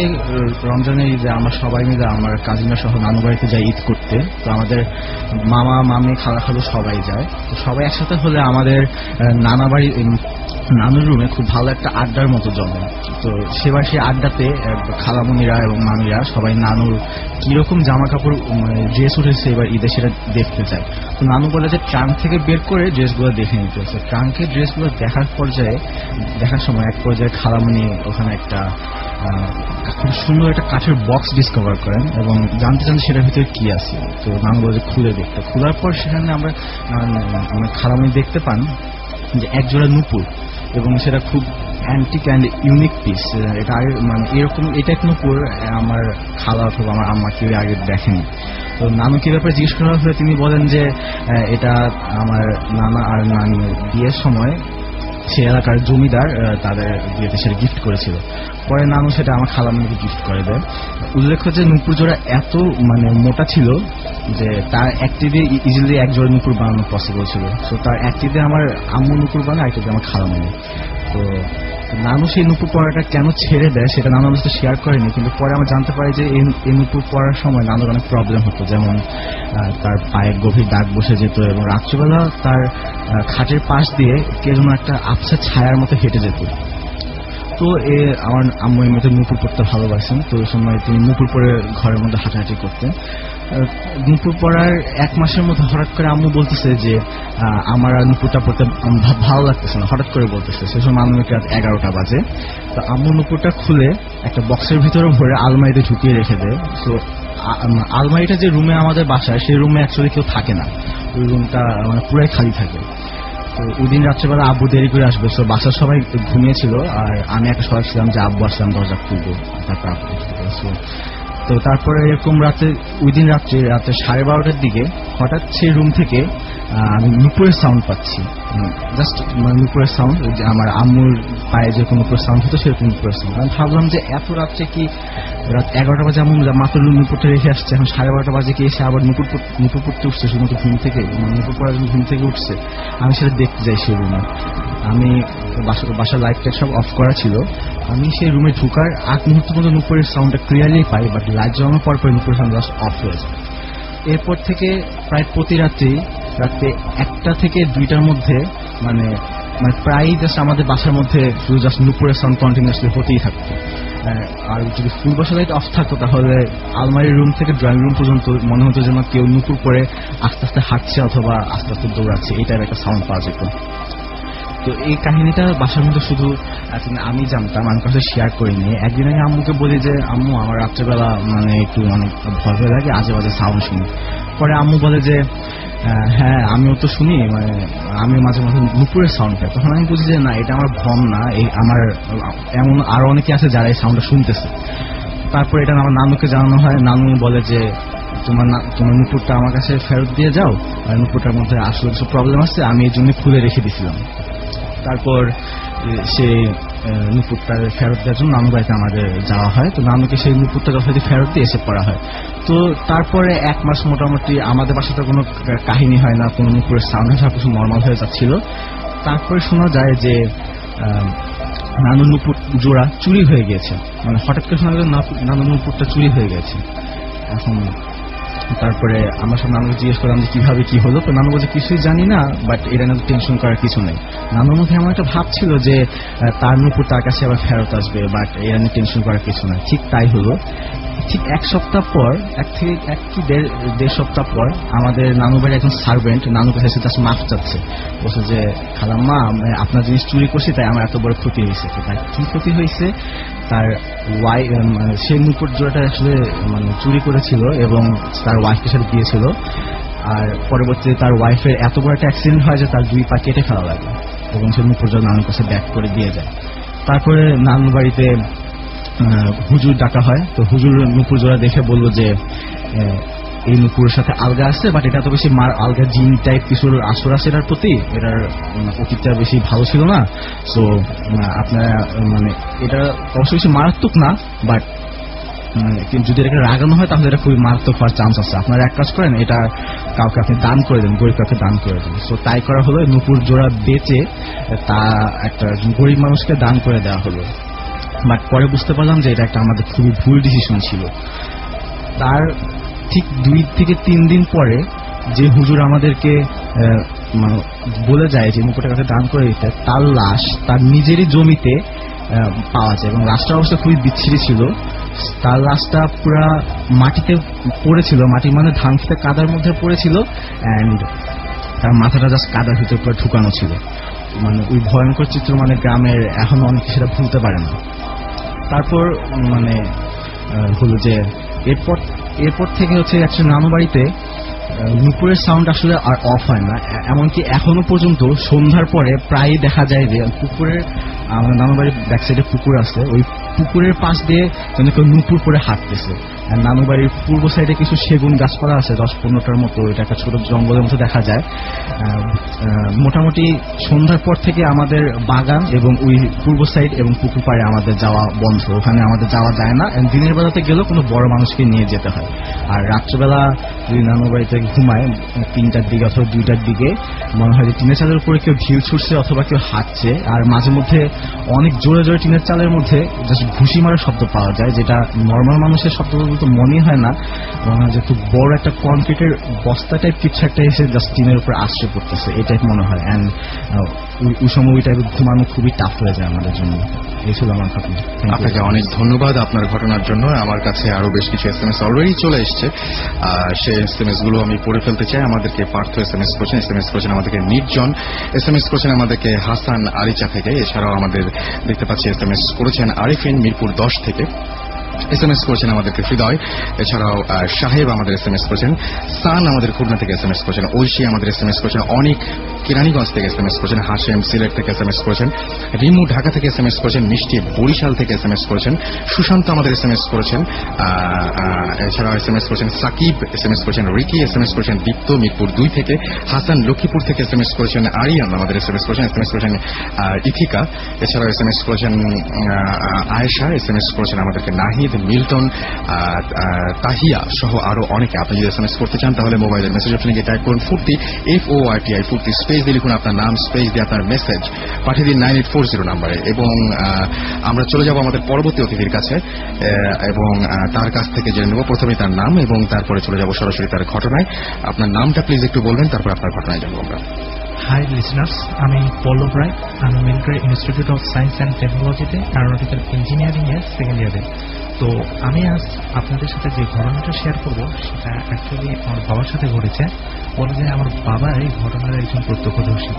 রমজানের ঈদে আমরা সবাই মিলে আমার কাজিনরা সহ নানু বাড়িতে যাই ঈদ করতে। তো আমাদের মামা মামি খালা খালু সবাই যায়। তো সবাই একসাথে হলে আমাদের নানুর রুমে খুব ভালো একটা আড্ডার মতো জমে। তো সেবার সেই আড্ডাতে খালামুনিরা এবং মামিরা সবাই নানুর কিরকম জামা কাপড় ড্রেস উঠেছে এবার ঈদে সেটা দেখতে চায়। তো নানু বলে যে ট্রাঙ্ক থেকে বের করে ড্রেসগুলো দেখে নিতে হচ্ছে। ট্রাঙ্কের ড্রেসগুলো দেখার সময় এক পর্যায়ে খালামুনি ওখানে একটা খুব সুন্দর একটা কাঠের বক্স ডিসকভার করেন এবং জানতে চান সেটার ভিতরে কি আছে। তো নানু বলে খুলে দেখতে, খোলার পর সেখানে আমরা খালামুনি দেখতে পান যে একজোড়া নুপুর, এবং সেটা খুব অ্যান্টিক অ্যান্ড ইউনিক পিস। এটা আগে এটা এক নুপুর আমার খালা অথবা আমার আম্মা কেউ আগে দেখেনি। তো নানুকে ব্যাপারে জিজ্ঞেস করা হলে তিনি বলেন যে এটা আমার নানা আর নানি বিয়ের সময় সে এলাকার জমিদার তাদের বিয়েতে সেটা গিফট করেছিল। পরে নানু সেটা আমার খালামুনিকে গিফট করে দেয়। উল্লেখ্য যে নুপুর জোড়া এত মোটা ছিল যে তার একটি দিয়ে ইজিলি এক জোড়া নুপুর বানানো পসিবল ছিল। তো তার একটি দিয়ে আমার আম্মু নুপুর বানায়, একটি দিয়ে আমার খালামুনি। তো নানু সেই নুপুর পরাটা কেন ছেড়ে দেয় সেটা নানু আমার সাথে শেয়ার করেনি, কিন্তু পরে আমরা জানতে পারি যে এই নুপুর পরার সময় নানুর অনেক প্রবলেম হতো, যেমন তার পায়ে গভীর দাগ বসে যেত এবং রাত্রিবেলা তার খাটের পাশ দিয়ে কে যেন একটা আবছা ছায়ার মতো হেঁটে যেত। তো আমার আম্মু এমনিতে নুপুর পরতে ভালোবাসেন, তো ওই সময় তিনি নুপুর পরে ঘরের মধ্যে হাঁটাহাঁটি করতেন। নুপুর পরার 1 মাসের মধ্যে হঠাৎ করে আম্মু বলতেছে যে আমার আর নুপুরটা পরতে ভালো লাগতেছে না, হঠাৎ করে বলতেছে। সেই সময় আম্মুকে রাত 11টা বাজে। তো আম্মু নুপুরটা খুলে একটা বক্সের ভিতরে ভরে আলমারিতে ঢুকিয়ে রেখে দেয়। তো আলমারিটা যে রুমে আমাদের বাসায়, সেই রুমে অ্যাকচুয়ালি কেউ থাকে না, ওই রুমটা পুরাই খালি থাকে। তো ওই দিন রাত্রেবেলা আব্বু দেরি করে আসবে, তো বাসার সবাই ঘুমিয়েছিল আর আমি একটা সবাই ছিলাম যে আব্বু আসলাম দরজা খুলবো, তারপর আব্বু। তো তারপরে এরকম ওই দিন রাত্রে 12:30টার দিকে হঠাৎ সেই রুম থেকে আমি নুপুরের সাউন্ড পাচ্ছি, জাস্ট নুপুরের সাউন্ড, আমার আম্মুর পায়ে যেরকম নুপুরের সাউন্ড হতো সেরকম নুপুরের সাউন্ড। আমি ভাবলাম যে এত রাত্রে কি, রাত 11টা বাজে আম্মু মাত্র নুপুরটা রেখে আসছে, এখন 12:30 বাজে কি এসে আবার নুপুর পড়তে উঠছে, শুধুমাত্র ঘুম থেকে, নুপুর পড়ার জন্য ঘুম থেকে উঠছে। আমি সেটা দেখতে যাই সেই রুমে। আমি বাসার লাইটটা সব অফ করা ছিল। আমি সেই রুমে ঢুকার 8 মুহূর্ত পর্যন্ত নুপুরের সাউন্ডটা ক্লিয়ারলি পাই, বাট লাইট জ্বালানোর পর নুপুরের সাউন্ড জাস্ট অফ হয়ে যায়। এরপর থেকে প্রায় প্রতি রাতে 1টা থেকে 2টার মধ্যে মানে প্রায় জাস্ট আমাদের বাসার মধ্যে শুধু জাস্ট নুপুরের সাউন্ড কন্টিনিউসলি হতেই থাকতো। আর যদি ফুল বাসা লাইট অফ থাকতো তাহলে আলমারির রুম থেকে ড্রয়িং রুম পর্যন্ত মনে হতো যেন কেউ নুপুর পরে আস্তে আস্তে হাঁটছে অথবা আস্তে আস্তে দৌড়াচ্ছে, এইটার একটা সাউন্ড পাওয়া যেত। তো এই কাহিনীটা বাসার মধ্যে শুধু আমি জানতাম, আমি কাছে শেয়ার করিনি। একদিন আমি আম্মুকে বলি যে আম্মু আমার রাত্রেবেলা একটু অনেক ভয় লাগে, আজে বাজে সাউন্ড শুনি। পরে আম্মু বলে যে হ্যাঁ আমিও তো শুনি, আমিও মাঝে মাঝে নুপুরের সাউন্ড পাই। তখন আমি বুঝি যে না, এটা আমার ভ্রম না, আমার এমন আরো অনেকে আছে যারা এই সাউন্ডটা শুনতেছে। তারপরে এটা আমার নানুকে জানানো হয়। নানু বলে যে তোমার নুপুরটা আমার কাছে ফেরত দিয়ে যাও, আর নুপুরটার মধ্যে আসলে কিছু প্রবলেম আছে, আমি এই জন্য খুলে রেখে দিয়েছিলাম। তারপর সেই নুপুরটা ফেরত দেওয়ার জন্য নানু বাড়িতে আমাদের যাওয়া হয়। তো নানুকে সেই নুপুরটা যথাযথ ফেরত দিয়ে এসে পড়া হয়। তো তারপরে 1 মাস মোটামুটি আমাদের বাসাতে কোনো কাহিনী হয় না, কোনো নুপুরের সাউন্ড সব কিছু নর্মাল হয়ে যাচ্ছিল। তারপরে শোনা যায় যে নানুর নুপুর জোড়া চুরি হয়ে গিয়েছে, হঠাৎ করে শোনা যায় নানুর নুপুরটা চুরি হয়ে গেছে। এখন তারপরে আমরা সব নানুকে জিজ্ঞেস করলাম যে কিভাবে কি হলো। তো নানু বলছে কিছুই জানি না, বাট এটা না টেনশন করার কিছু নেই। নানুর মধ্যে এমন একটা ভাব ছিল যে তার নুপুর তার কাছে আবার ফেরত আসবে, বাট এটা নিয়ে টেনশন করার কিছু না। ঠিক তাই হলো। ঠিক 1 সপ্তাহ পর, 1 থেকে 1.5 সপ্তাহ পর আমাদের নানু বাড়ির একজন সার্ভেন্ট নানুর কাছে এসে তার মাফ চাচ্ছে, বলছে যে খালাম্মা আপনার জিনিস চুরি করছি, তাই আমার এত বড় ক্ষতি হয়েছে। তো তার কি ক্ষতি হয়েছে, তার সে নুপুর জোড়াটা আসলে চুরি করেছিল এবং তার ওয়াইফের সাথে দিয়েছিল। আর পরবর্তীতে তার ওয়াইফের এত বড় একটা অ্যাক্সিডেন্ট হয় যে তার 2 পা কেটে ফেলা লাগে এবং সে নুপুর জোড়া নানুর কাছে ব্যাক করে দিয়ে যায়। তারপরে নানুর বাড়িতে হুজুর ডাকা হয়। তো হুজুর নুপুর জোড়া দেখে বলল যে এই নুপুরের সাথে আলগা আছে, বাট এটা তো বেশি আলগা জিন টাইপ কিছুর আসর আছে এটার প্রতি, এটার অতীতটা বেশি ভালো ছিল না। সো আপনারা মানে এটা অবশ্যই বেশি মারাত্মক না, বাট যদি এটাকে রাগানো হয় তাহলে এটা খুবই মারাত্মক হওয়ার চান্স আছে। আপনারা এক কাজ করেন, এটা কাউকে আপনি দান করে দেন, গরিব কাউকে দান করে দেন। সো তাই করা হলো, নুপুর জোড়া বেচে তা একটা গরিব মানুষকে দান করে দেওয়া হলো। বাট পরে বুঝতে পারলাম যে এটা একটা আমাদের খুবই ভুল ডিসিশন ছিল। তার ঠিক 2 থেকে 3 দিন পরে যে হুজুর আমাদেরকে মানে বলে যায় যে মুকুটের কাছে দান করে দিতে, তার লাশ তার নিজেরই জমিতে পাওয়া যায়, এবং লাশটা অবশ্য খুবই বিচ্ছিরি ছিল। তার লাশটা পুরা মাটিতে পড়েছিল, মাটির মানে ধান খেতে কাদার মধ্যে পড়েছিল, অ্যান্ড তার মাথাটা জাস্ট কাদার ভিতরে পুরো ঢুকানো ছিল। মানে ওই ভয়ঙ্কর চিত্র মানে গ্রামের এখনো অনেকে সেটা ভুলতে পারে না। তারপর মানে হলো যে এরপর থেকে হচ্ছে অ্যাকচুয়ালি নানু বাড়িতে নুপুরের সাউন্ড আসলে আর অফ হয় না। এমনকি এখনো পর্যন্ত সন্ধ্যার পরে প্রায় দেখা যায় যে পুকুরের, আমাদের নানু বাড়ির ব্যাক সাইডে পুকুর আছে, ওই পুকুরের পাশ দিয়ে যেন কেউ নুপুর পরে হাঁটতেছে। আর নানু বাড়ির পূর্ব সাইডে কিছু সেগুন গাছপালা আছে 10-15টার মতো, এটা একটা ছোট জঙ্গলের মতো দেখা যায়। মোটামুটি সন্ধ্যার পর থেকে আমাদের বাগান এবং ওই পূর্ব সাইড এবং পুকুর পাড়ে আমাদের যাওয়া বন্ধ, ওখানে আমাদের যাওয়া যায় না। দিনের বেলাতে গেলেও কোনো বড় মানুষকে নিয়ে যেতে হয়। আর রাত্রেবেলা যদি নানু বাড়িতে ঘুমায় 3টার দিকে অথবা 2টার দিকে, মনে হয় যে টিনের চালের উপরে কেউ ঢিল ছুটছে অথবা কেউ হাঁটছে। আর মাঝে মধ্যে অনেক জোরে জোরে টিনের চালের মধ্যে জাস্ট ঘুষি মারার শব্দ পাওয়া যায়, যেটা নর্মাল মানুষের শব্দ তো মনে হয় না, মনে হয় যে খুব বড় একটা কনক্রিটের বস্তা টাইপ কিছু একটা এসে জাস্ট টিনের উপরে আশ্রয় পড়তেছে, এই টাইপ মনে হয়। অ্যান্ড ওই সময় ওই টাইপের ঘুমানো খুবই টাফ হয়ে যায় আমাদের জন্য। এই ছিল আমার ঘটনা। আপনাকে অনেক ধন্যবাদ আপনার ঘটনার জন্য। আমার কাছে আরো বেশ কিছু SMS অলরেডি চলে এসছে, সেই SMS গুলো আমি পড়ে ফেলতে চাই। আমাদেরকে পার্থ SMS করেছেন আমাদেরকে নির্জন, SMS করেছেন আমাদেরকে হাসান আরিচা থেকে। এছাড়াও আমাদের দেখতে পাচ্ছি SMS করেছেন আরিফিন মিরপুর 10 থেকে, SMS করেছেন আমাদেরকে হৃদয়। এছাড়াও সাহেব আমাদের SMS করেছেন, সান আমাদের খুলনা থেকে SMS করেছেন, ঐশী আমাদের SMS করেছেন, অনেক কেরানীগঞ্জ থেকে SMS করেছেন, হাশেম সিলেট থেকে SMS করেছেন, রিমু ঢাকা থেকে SMS করেছেন, মিষ্টি বরিশাল থেকে SMS করেছেন, সুশান্ত আমাদের SMS করেছেন। এছাড়াও SMS করেছেন সাকিব, SMS করেছেন রিকি, SMS করেছেন দীপ্ত মিরপুর 2 থেকে, হাসান লক্ষ্মীপুর থেকে SMS করেছেন, আরিয়ান আমাদের SMS করেছেন ইথিকা। এছাড়াও SMS করেছেন আয়েশা, SMS করেছেন আমাদেরকে নাহিদ, মিল্টন, তাহিয়া সহ আরো অনেকে। আপনি যদি SMS করতে চান তাহলে মোবাইলের মেসেজ অপশনে গিয়ে টাইপ করুন ফুর্তি, FORTI ফুর্তি, স্পেস দিয়ে লিখুন আপনার নাম, স্পেস দিয়ে আপনার মেসেজ পাঠিয়ে দিন 9840 নাম্বারে। এবং আমরা চলে যাব আমাদের পরবর্তী অতিথির কাছে এবং তার কাছ থেকে জেনে নেব প্রথমে তার নাম এবং তারপরে চলে যাব সরাসরি তার ঘটনায়। আপনার নামটা প্লিজ একটু বলবেন, তারপর আপনার ঘটনায় যাবো আমরা। হাই লিসনার্স, আমি পল্লব রায়। আমি military institute of science and টেকনোলজিতে অ্যারোনটিক্যাল ইঞ্জিনিয়ারিং এর সেকেন্ড ইয়ারে। তো আমি আজ আপনাদের সাথে যে ঘটনাটা শেয়ার করব সেটা অ্যাকচুয়ালি আমার বাবার সাথে ঘটেছে। বলা যায় আমার বাবা এই ঘটনার একজন প্রত্যক্ষদর্শী।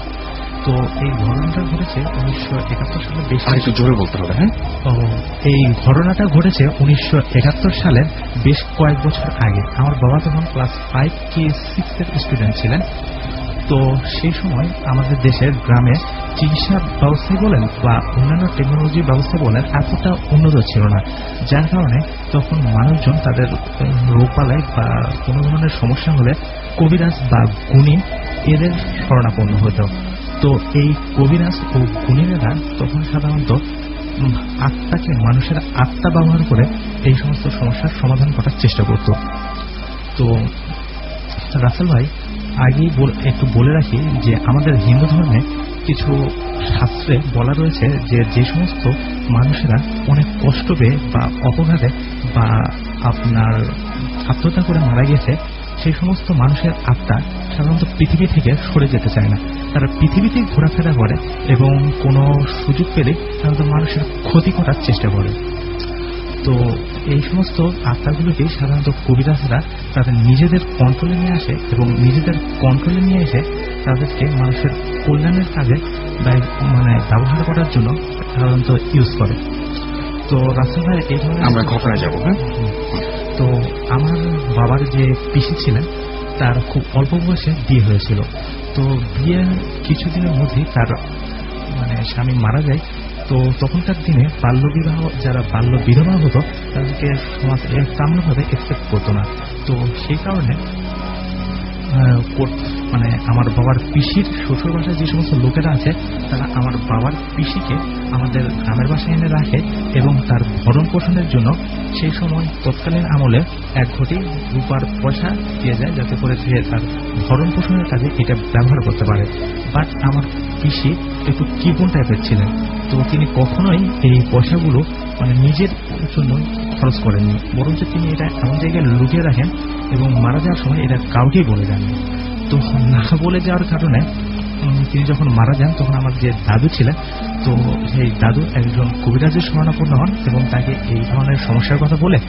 তো এই ঘটনাটা ঘটেছে 1971 সালে। বেশ একটু জোরে বলতে হবে। হ্যাঁ, এই ঘটনাটা ঘটেছে 1971 সালের বেশ কয়েক বছর আগে। আমার বাবা তখন ক্লাস 5 কি 6 এর স্টুডেন্ট ছিলেন। তো সেই সময় আমাদের দেশের গ্রামে চিকিৎসা ব্যবস্থায় বলেন বা অন্যান্য টেকনোলজি ব্যবস্থা বলেন এতটা উন্নত ছিল না, যার কারণে তখন মানুষজন তাদের রোগবালাই বা কোনো ধরনের সমস্যা হলে কবিরাজ বা গুণী এদের শরণাপন্ন হতো। তো এই কবিরাজ ও গুণীরা তখন সাধারণত আত্মাকে, মানুষের আত্মা ব্যবহার করে এই সমস্ত সমস্যার সমাধান করার চেষ্টা করত। তো রাসেল ভাই, আগেই একটু বলে রাখি যে আমাদের হিন্দু ধর্মে কিছু শাস্ত্রে বলা রয়েছে যে যে সমস্ত মানুষেরা অনেক কষ্ট পেয়ে বা অপঘাতে বা আপনার আত্মহত্যা করে মারা গেছে, সেই সমস্ত মানুষের আত্মা সাধারণত পৃথিবী থেকে সরে যেতে চায় না। তারা পৃথিবীতেই ঘোরাফেরা করে এবং কোনো সুযোগ পেলে সাধারণত মানুষের ক্ষতি করার চেষ্টা করে। তো এই সমস্ত আত্মাগুলোকেই সাধারণত কবিরাজরা তাদের নিজেদের কন্ট্রোলে নিয়ে আসে এবং নিজেদের কন্ট্রোলে নিয়ে এসে তাদেরকে মানুষের কল্যাণের কাজে ব্যবহার করার জন্য সাধারণত ইউজ করে। তো রাসেল ভাই, এই ধরনের আমরা ঘটনায় যাবো। হ্যাঁ, তো আমার বাবার যে পিসি ছিলেন তার খুব অল্প বয়সে বিয়ে হয়েছিল। তো বিয়ের কিছুদিনের মধ্যেই তার স্বামী মারা যায়। তো তখনকার দিনে বাল্যবিবাহ, যারা বাল্য বিধবা হতো তাদেরকে সমাজ তেমনভাবে একসেপ্ট করতো না। তো সেই কারণে মানে আমার বাবার পিসির শ্বশুর বাসায় যে সমস্ত লোকেরা আছে তারা আমার বাবার পিসিকে আমাদের গ্রামের বাসায় এনে রাখে এবং তার ভরণ পোষণের জন্য সেই সময় তৎকালীন আমলে 1 ঘটি রূপার পয়সা দিয়ে যায়, যাতে করে সে তার ভরণ পোষণের কাজে এটা ব্যবহার করতে পারে। বাট আমার পিসি একটু কিপন টাইপের ছিলেন, তো তিনি কখনোই এই পয়সাগুলো মানে নিজের জন্য খরচ করেননি, বরঞ্চ তিনি এটা এমন জায়গায় লুকিয়ে রাখেন এবং মারা যাওয়ার সময় এটা কাউকেই বলে যাননি। তো না বলে যাওয়ার কারণে তিনি যখন মারা যান তখন আমার যে দাদু ছিলেন, তো সেই দাদু একজন কবিরাজের শরণাপন্ন হন এবং তাকে এই ধরনের সমস্যার কথা বলেন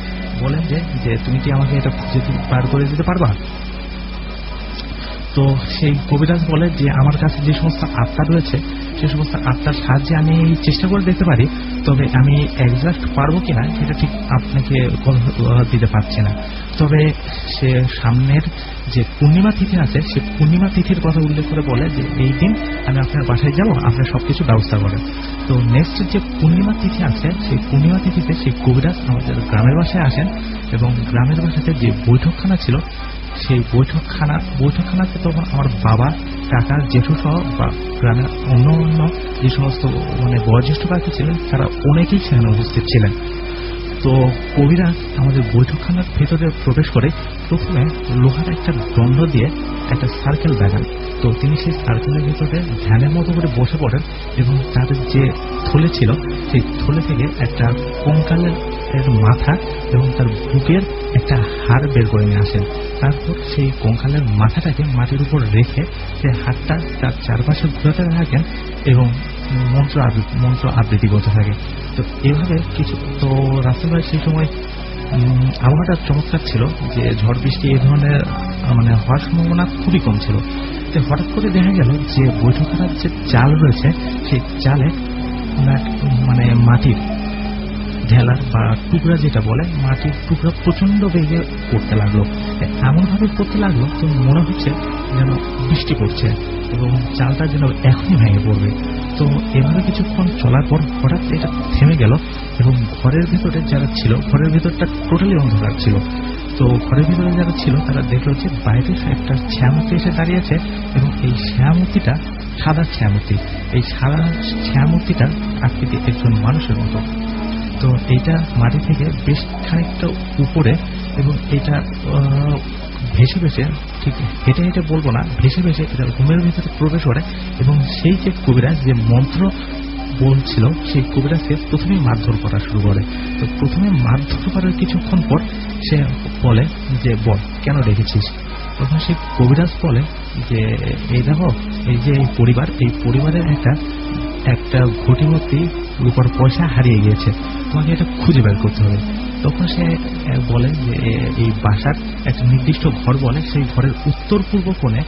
যে তুমি কি আমাকে এটা খুঁজে বার করে দিতে পারবা? তো সেই কবিরাজ বলে যে আমার কাছে যে সমস্ত আত্মা রয়েছে সে সমস্ত আত্মার সাহায্যে আমি চেষ্টা করে দেখতে পারি, তবে আমি এক্সাক্ট পারবো কিনা সেটা ঠিক আপনাকে দিতে পারছি না। তবে সে সামনের যে পূর্ণিমা তিথি আছে সে পূর্ণিমা তিথির কথা উল্লেখ করে বলে যে এই দিন আমি আপনার বাসায় যাব, আপনার সবকিছু ব্যবস্থা করেন। তো নেক্সট যে পূর্ণিমা তিথি আছে সেই পূর্ণিমা তিথিতে সেই কবিরাজ আমাদের গ্রামের বাসায় আসেন এবং গ্রামের বাসাতে যে বৈঠকখানা ছিল সেই বৈঠকখানাতে তখন আমার বাবা, কাকা, জেঠু সহ বা গ্রামের অন্য যে সমস্ত মানে বয়োজ্যেষ্ঠ ব্যক্তি ছিলেন তারা অনেকেই সেখানে উপস্থিত ছিলেন। তো কবিরাজ আমাদের বৈঠকখানার ভেতরে প্রবেশ করে প্রথমে লোহার একটা দণ্ড দিয়ে একটা সার্কেল দেখান। তো তিনি সেই সার্কেলের ভিতরে ধ্যানের মতো করে বসে পড়েন এবং তাদের যে থলে ছিল সেই থলে থেকে একটা কঙ্কালের মাথা এবং তার বুকের একটা হাড় বের করে নিয়ে আসেন। তারপর সেই কঙ্কালের মাথাটাকে মাটির উপর রেখে সেই হাড়টা তার চারপাশে ঘুরাতে থাকেন এবং মন্ত্র আবৃত্তি করতে থাকে। তো এভাবে কিছু তো রাসেল ভাই সেই সময় আবহাওয়াটা চমৎকার ছিল, যে ঝড় বৃষ্টি এই ধরনের মানে হওয়ার সম্ভাবনা খুবই কম ছিল। তো হঠাৎ করে দেখা গেল যে বৈঠকখানার যে চাল রয়েছে সেই চালে মানে মাটির ঢেলার বা টুকরা যেটা বলে মাটির টুকরা প্রচন্ড বেগে পড়তে লাগলো, এমনভাবে পড়তে লাগলো তো মনে হচ্ছে যেন বৃষ্টি পড়ছে এবং চালটা যেন এখনই ভেঙে পড়বে। তো এভাবে কিছুক্ষণ চলার পর হঠাৎ এটা থেমে গেল এবং ঘরের ভিতরে যারা ছিল ঘরের ভিতরটা টোটালি অন্ধকার ছিল। তো ঘরের ভিতরে যারা ছিল তারা দেখলো যে বাইরে একটা ছায়ামূর্তি এসে দাঁড়িয়েছে এবং এই ছায়ামূর্তিটা সাদা ছায়ামূর্তি, এই সাদা ছায়ামূর্তিটা আকৃতি একজন মানুষের মতো। তো এইটা মাটি থেকে বেশ খানিকটা উপরে এবং এটা ভেসে ভেসে, ঠিক হেঁটে হেঁটে বলবো না, ভেসে ভেসে এটা রুমের ভিতরে প্রবেশ করে এবং সেই যে কবিরাজ যে মন্ত্র বলছিল সেই কবিরাজকে প্রথমেই মারধর করা শুরু করে। তো প্রথমে মারধর করার কিছুক্ষণ পর সে বলে যে বল কেন রেখেছিস? তখন সেই কবিরাজ বলে যে এই দেখো এই যে এই পরিবারের একটা ঘটিমতি রূপার পয়সা হারিয়ে গিয়েছে, তোমাকে এটা খুঁজে বের করতে হবে। তখন সে বলে যে এই বাসার একটা নির্দিষ্ট ঘর বলে সেই ঘরের উত্তর পূর্ব কোণে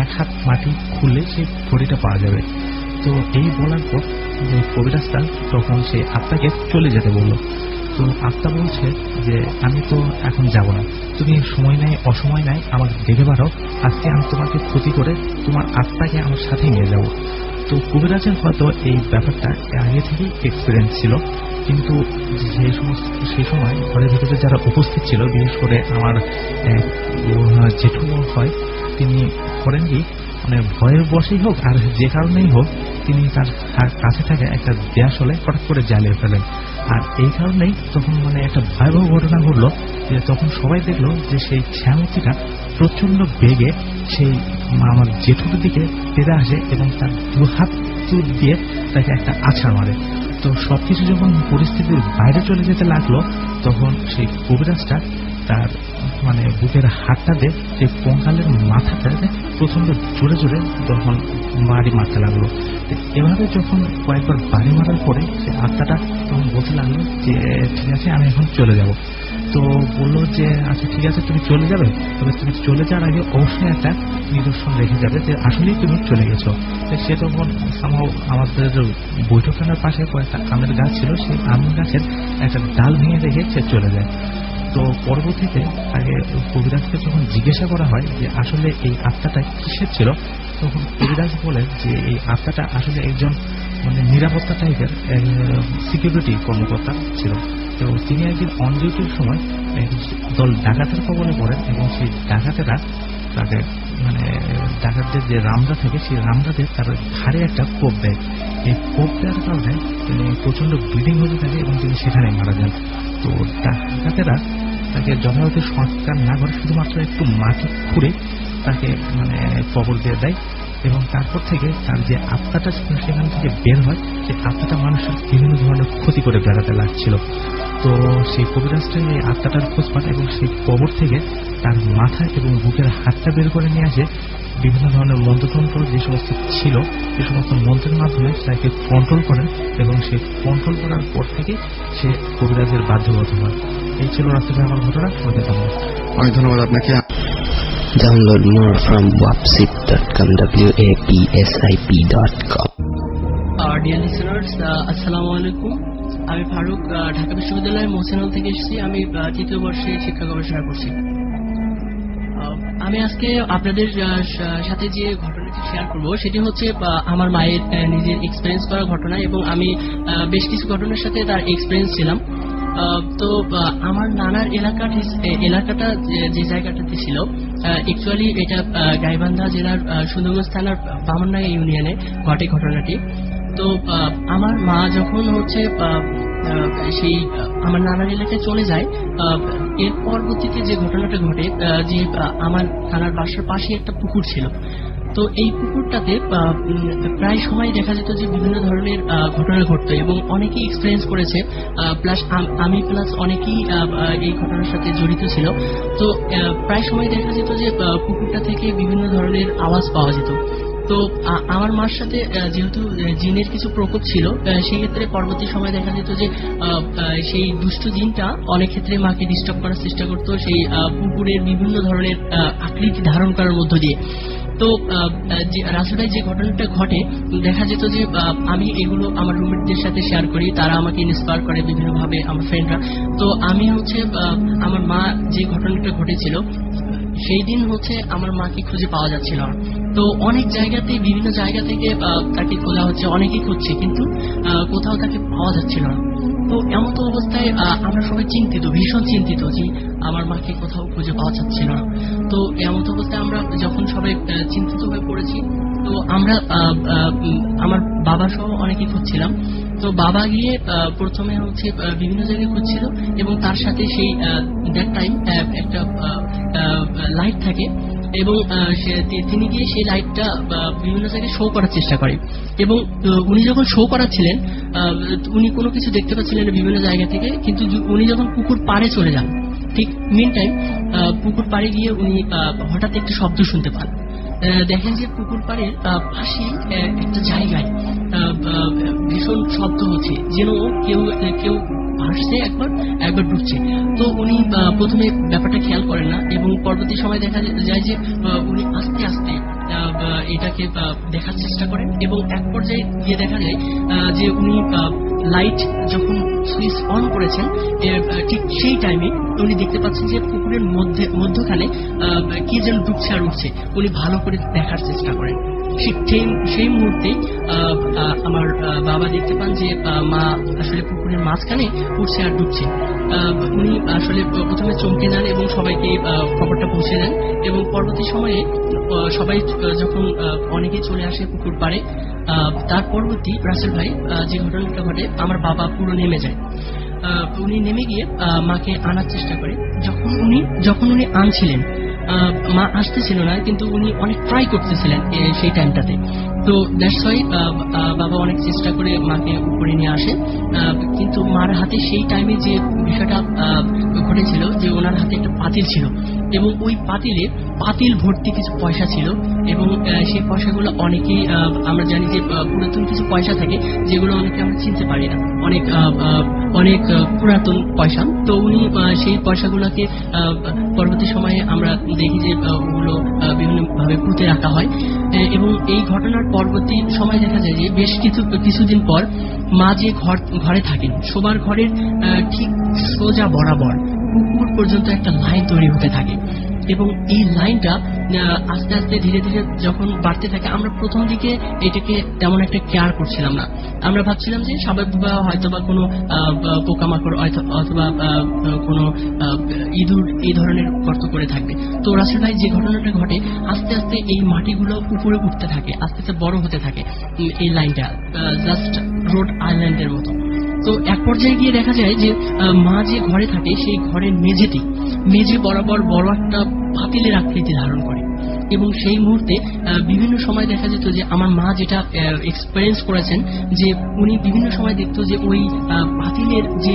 1 হাত মাটি খুললে সেই ঘড়িটা পাওয়া যাবে। তো এই বলার পর যে কবিরাজটা তখন সেই আত্মাকে চলে যেতে বলল। তো আত্মা বলছে যে আমি তো এখন যাব না, তুমি সময় নাই অসময় নাই আমাকে দেখে পাঠাও, আজকে আমি তোমাকে ক্ষতি করে তোমার আত্মাকে আমার সাথে নিয়ে যাব। তো কবিরাজের হয়তো এই ব্যাপারটা আগে থেকেই এক্সপিরিয়েন্স ছিল, কিন্তু সেই সময় ঘরের ভিতরে যারা উপস্থিত ছিল বিশেষ করে আমার জেঠু হয় তিনি করেন কি মানে ভয়ের বশেই হোক আর যে কারণেই হোক তিনি তার কাছে থাকা একটা দেয়াশলে হঠাৎ করে জ্বালিয়ে ফেলেন। আর এই কারণেই তখন মানে একটা ভয়াবহ ঘটনা ঘটলো যে তখন সবাই দেখলো যে সেই ছায়ামূর্তিটা প্রচন্ড বেগে সেই আমার জেঠুর দিকে তেড়ে আসে এবং তার 2 হাত দিয়ে তাকে একটা আছাড় মারে। তো সবকিছু যখন পরিস্থিতির বাইরে চলে যেতে লাগলো তখন সেই কবিরাজটা তার মানে বুকের হাতটা দিয়ে সেই কঙ্কালের মাথাটাতে প্রচন্ড জোরে জোরে তখন বাড়ি মারতে লাগলো। এভাবে যখন কয়েকবার বাড়ি মারার পরে সে আত্মাটা তখন বলতে লাগলো যে ঠিক আছে আমি এখন চলে যাব। তো বললো যে আচ্ছা ঠিক আছে তুমি চলে যাবে, তবে তুমি চলে যাওয়ার আগে অবশ্যই একটা নিদর্শন রেখে যাবে যে আসলেই তুমি চলে গেছো। সে তখন আমাদের বৈঠকখানার পাশে কয়েকটা আমের গাছ ছিল, সেই আম গাছের একটা ডাল ভেঙে রেখে সে চলে যায়। তো পরবর্তীতে তাকে কবিরাজকে যখন জিজ্ঞাসা করা হয় যে আসলে এই আত্মাটা কিসের ছিল, তখন কবিরাজ বলে যে এই আত্মাটা আসলে একজন মানে নিরাপত্তা টাইপের সিকিউরিটি কর্মকর্তা ছিল। তো তিনি একদিন অন ডিউটির সময় দল ডাকাতের কবলে পড়েন এবং সেই ডাকাতেরা তাদের ডাকাতদের যে রামদা থাকে সেই রামদাদের তার ঘাড়ে একটা কোপ দেয়। এই কোপ দেওয়ার কারণে তিনি প্রচন্ড ব্লিডিং হতে থাকে এবং তিনি সেখানে মারা যান। তো ডাকাতেরা তাকে যথাযথ সংস্কার না করে শুধুমাত্র একটু মাটি খুঁড়ে তাকে কবর দিয়ে দেয় এবং তারপর থেকে তার যে আত্মাটা সেখান থেকে বের হয় সেই আত্মাটা মানুষের বিভিন্ন ধরনের ক্ষতি করে বেড়াতে লাগছিল। তো সেই কবিরাজটা এই আত্মাটার খোঁজ পান এবং সেই কবর থেকে তার মাথা এবং বুকের হাতটা বের করে নিয়ে আসে বিভিন্ন ধরনের মন্ত্রতন্ত্র যে সমস্ত ছিল সে সমস্ত মন্ত্রের মাধ্যমে তাকে কন্ট্রোল করেন এবং সে কন্ট্রোল করার পর থেকে সে কবিরাজের বাধ্যগত হয়। এই ছিল রাসেল ভাই আমার ঘটনা। অনেক ধন্যবাদ আপনাকে। Download more from wapsip.com, wapsip.com. Deer listeners, আসসালামু আলাইকুম। আমি ফারুক, ঢাকা বিশ্ববিদ্যালয়ের মোহসেন হল থেকে এসেছি। আমি তৃতীয় বর্ষে শিক্ষা গবেষণা করছি। আমি আজকে আপনাদের সাথে যে ঘটনাটি শেয়ার করব সেটি হচ্ছে আমার মায়ের নিজের এক্সপিরিয়েন্স করা ঘটনা এবং আমি বেশ কিছু ঘটনার সাথে তার এক্সপিরিয়েন্স ছিলাম। তো আমার নানার এলাকাটা যে জায়গাটাতে ছিল অ্যাকচুয়ালি এটা গাইবান্ধা জেলার সুন্দরগঞ্জ থানার বামনডাঙ্গা ইউনিয়নে ঘটে ঘটনাটি। তো আমার মা যখন হচ্ছে সেই আমার নানার এলাকায় চলে যায়, এর পরবর্তীতে যে ঘটনাটা ঘটে যে আমার নানার বাসার পাশে একটা পুকুর ছিল। তো এই পুকুরটাতে প্রায় সময় দেখা যেত যে বিভিন্ন ধরনের ঘটনা ঘটতো এবং অনেকেই এক্সপিরিয়েন্স করেছে, প্লাস অনেকেই এই ঘটনার সাথে জড়িত ছিল। তো প্রায় সময় দেখা যেত যে পুকুরটা থেকে বিভিন্ন ধরনের আওয়াজ পাওয়া যেত। তো আমার মার সাথে যেহেতু জিনের কিছু প্রকোপ ছিল, সেই ক্ষেত্রে পরবর্তী সময় দেখা যেত যে সেই দুষ্ট জিনটা অনেক ক্ষেত্রে মাকে ডিস্টার্ব করার চেষ্টা করতো সেই পুকুরের বিভিন্ন ধরনের আকৃতি ধারণ করার মধ্য দিয়ে। তো রাসুলায় যে ঘটনাটা ঘটে দেখা যেত যে আমি এগুলো আমার রুমমেটদের সাথে শেয়ার করি, তারা আমাকে ইন্সপায়ার করে বিভিন্নভাবে, আমার ফ্রেন্ডরা। তো আমি হচ্ছে আমার মা যে ঘটনাটা ঘটেছিল সেই দিন হচ্ছে আমার মাকে খুঁজে পাওয়া যাচ্ছিল না। তো অনেক জায়গাতে বিভিন্ন জায়গা থেকে তাকে খোঁজা হচ্ছে, অনেকেই খুঁজছে, কিন্তু কোথাও তাকে পাওয়া যাচ্ছিল না। তো এমন তো অবস্থায় আমরা সবাই চিন্তিত, ভীষণ চিন্তিত যে আমার মাকে কোথাও খুঁজে পাওয়া যাচ্ছিল না। তো এমন তো অবস্থায় আমরা যখন সবাই চিন্তিত হয়ে পড়েছি, তো আমরা আমার বাবা সহ অনেকেই খুঁজছিলাম। তো বাবা গিয়ে প্রথমে হচ্ছে বিভিন্ন জায়গায় খুঁজছিল এবং তার সাথে সেই দ্যাট টাইম একটা লাইট থাকে এবং তিনি গিয়ে সেই লাইটটা বিভিন্ন জায়গায় শো করার চেষ্টা করে এবং উনি যখন শো করাচ্ছিলেন উনি কোনো কিছু দেখতে পাচ্ছিলেন বিভিন্ন জায়গা থেকে, কিন্তু উনি যখন পুকুর পাড়ে চলে যান, ঠিক মিন টাইম পুকুর পাড়ে গিয়ে উনি হঠাৎ একটা শব্দ শুনতে পান। দেখেন যে পুকুর পাড়ের পাশে একটা জায়গায় ভীষণ শব্দ হচ্ছে, যেন কেউ কেউ ভাসছে একবার ডুবছে। তো উনি প্রথমে ব্যাপারটা খেয়াল করেন না এবং পরবর্তী সময় দেখা যায় যে উনি আস্তে আস্তে এটাকে দেখার চেষ্টা করেন এবং এক পর্যায়ে গিয়ে দেখা যায় যে উনি লাইট যখন সুইচ অন করেছেন ঠিক সেই টাইমে উনি দেখতে পাচ্ছেন যে পুকুরের মধ্যখানে কি যেন ডুবছে আর উঠছে। উনি ভালো করে দেখার চেষ্টা করেন। সেই মুহূর্তে আমার বাবা দেখতে পান যে মা আসলে পুকুরের মাঝখানে উঠছে আর ডুবছে। উনি আসলে প্রথমে চমকে যান এবং সবাইকে খবরটা পৌঁছে দেন এবং পরবর্তী সময়ে সবাই যখন অনেকেই চলে আসে পুকুর পাড়ে, তার পরবর্তী রাসেল ভাই যে ঘটনাটা ঘটে, আমার বাবা পুরো নেমে যায়। উনি নেমে গিয়ে মাকে আনার চেষ্টা করে। যখন উনি আনছিলেন, মা আসতেছিল না, কিন্তু উনি অনেক ট্রাই করতেছিলেন সেই টাইমটাতে। তো দ্যাটস ওয়াই বাবা অনেক চেষ্টা করে মাকে উপরে নিয়ে আসে, কিন্তু মার হাতে সেই টাইমে যে বিষয়টা ঘটেছিল যে ওনার হাতে একটা পাতিল ছিল এবং ওই পাতিল ভর্তি কিছু পয়সা ছিল এবং সেই পয়সাগুলো অনেকেই আমরা জানি যে পুরাতন কিছু পয়সা থাকে যেগুলো অনেকে আমরা চিনতে পারি না, অনেক পুরাতন পয়সা। তো উনি সেই পয়সাগুলোকে পরবর্তী সময়ে আমরা দেখি যে ওগুলো বিভিন্নভাবে পুঁতে রাখা হয় এবং এই ঘটনার পরবর্তী সময় দেখা যায় যে বেশ কিছুদিন পর মা যে ঘরে থাকেন, শোবার ঘরের ঠিক সোজা বরাবর পুকুর পর্যন্ত একটা লাইন তৈরি হতে থাকে এবং এই লাইনটা আস্তে আস্তে ধীরে ধীরে যখন বাড়তে থাকে, আমরা প্রথম দিকে এটাকে তেমন একটা কেয়ার করছিলাম না। আমরা ভাবছিলাম যে স্বাভাবিকভাবে হয়তো বা কোনো পোকামাকড় অথবা কোনো ইঁদুর এই ধরনের গর্ত করে থাকবে। তো রাসেল ভাই যে ঘটনাটা ঘটে, আস্তে আস্তে এই মাটিগুলো উপরে উঠতে থাকে, আস্তে আস্তে বড় হতে থাকে এই লাইনটা, জাস্ট রোড আইল্যান্ডের মতো। তো এক পর্যায়ে গিয়ে দেখা যায় যে মা যে ঘরে থাকে সেই ঘরের মেঝে বরাবর বড় একটা পাতিলের আকৃতি ধারণ করে। এবং সেই মুহূর্তে বিভিন্ন সময় দেখা যেত যে আমার মা যেটা এক্সপেরিয়েন্স করেছেন, যে উনি বিভিন্ন সময় দেখতো যে ওই পাতিলের যে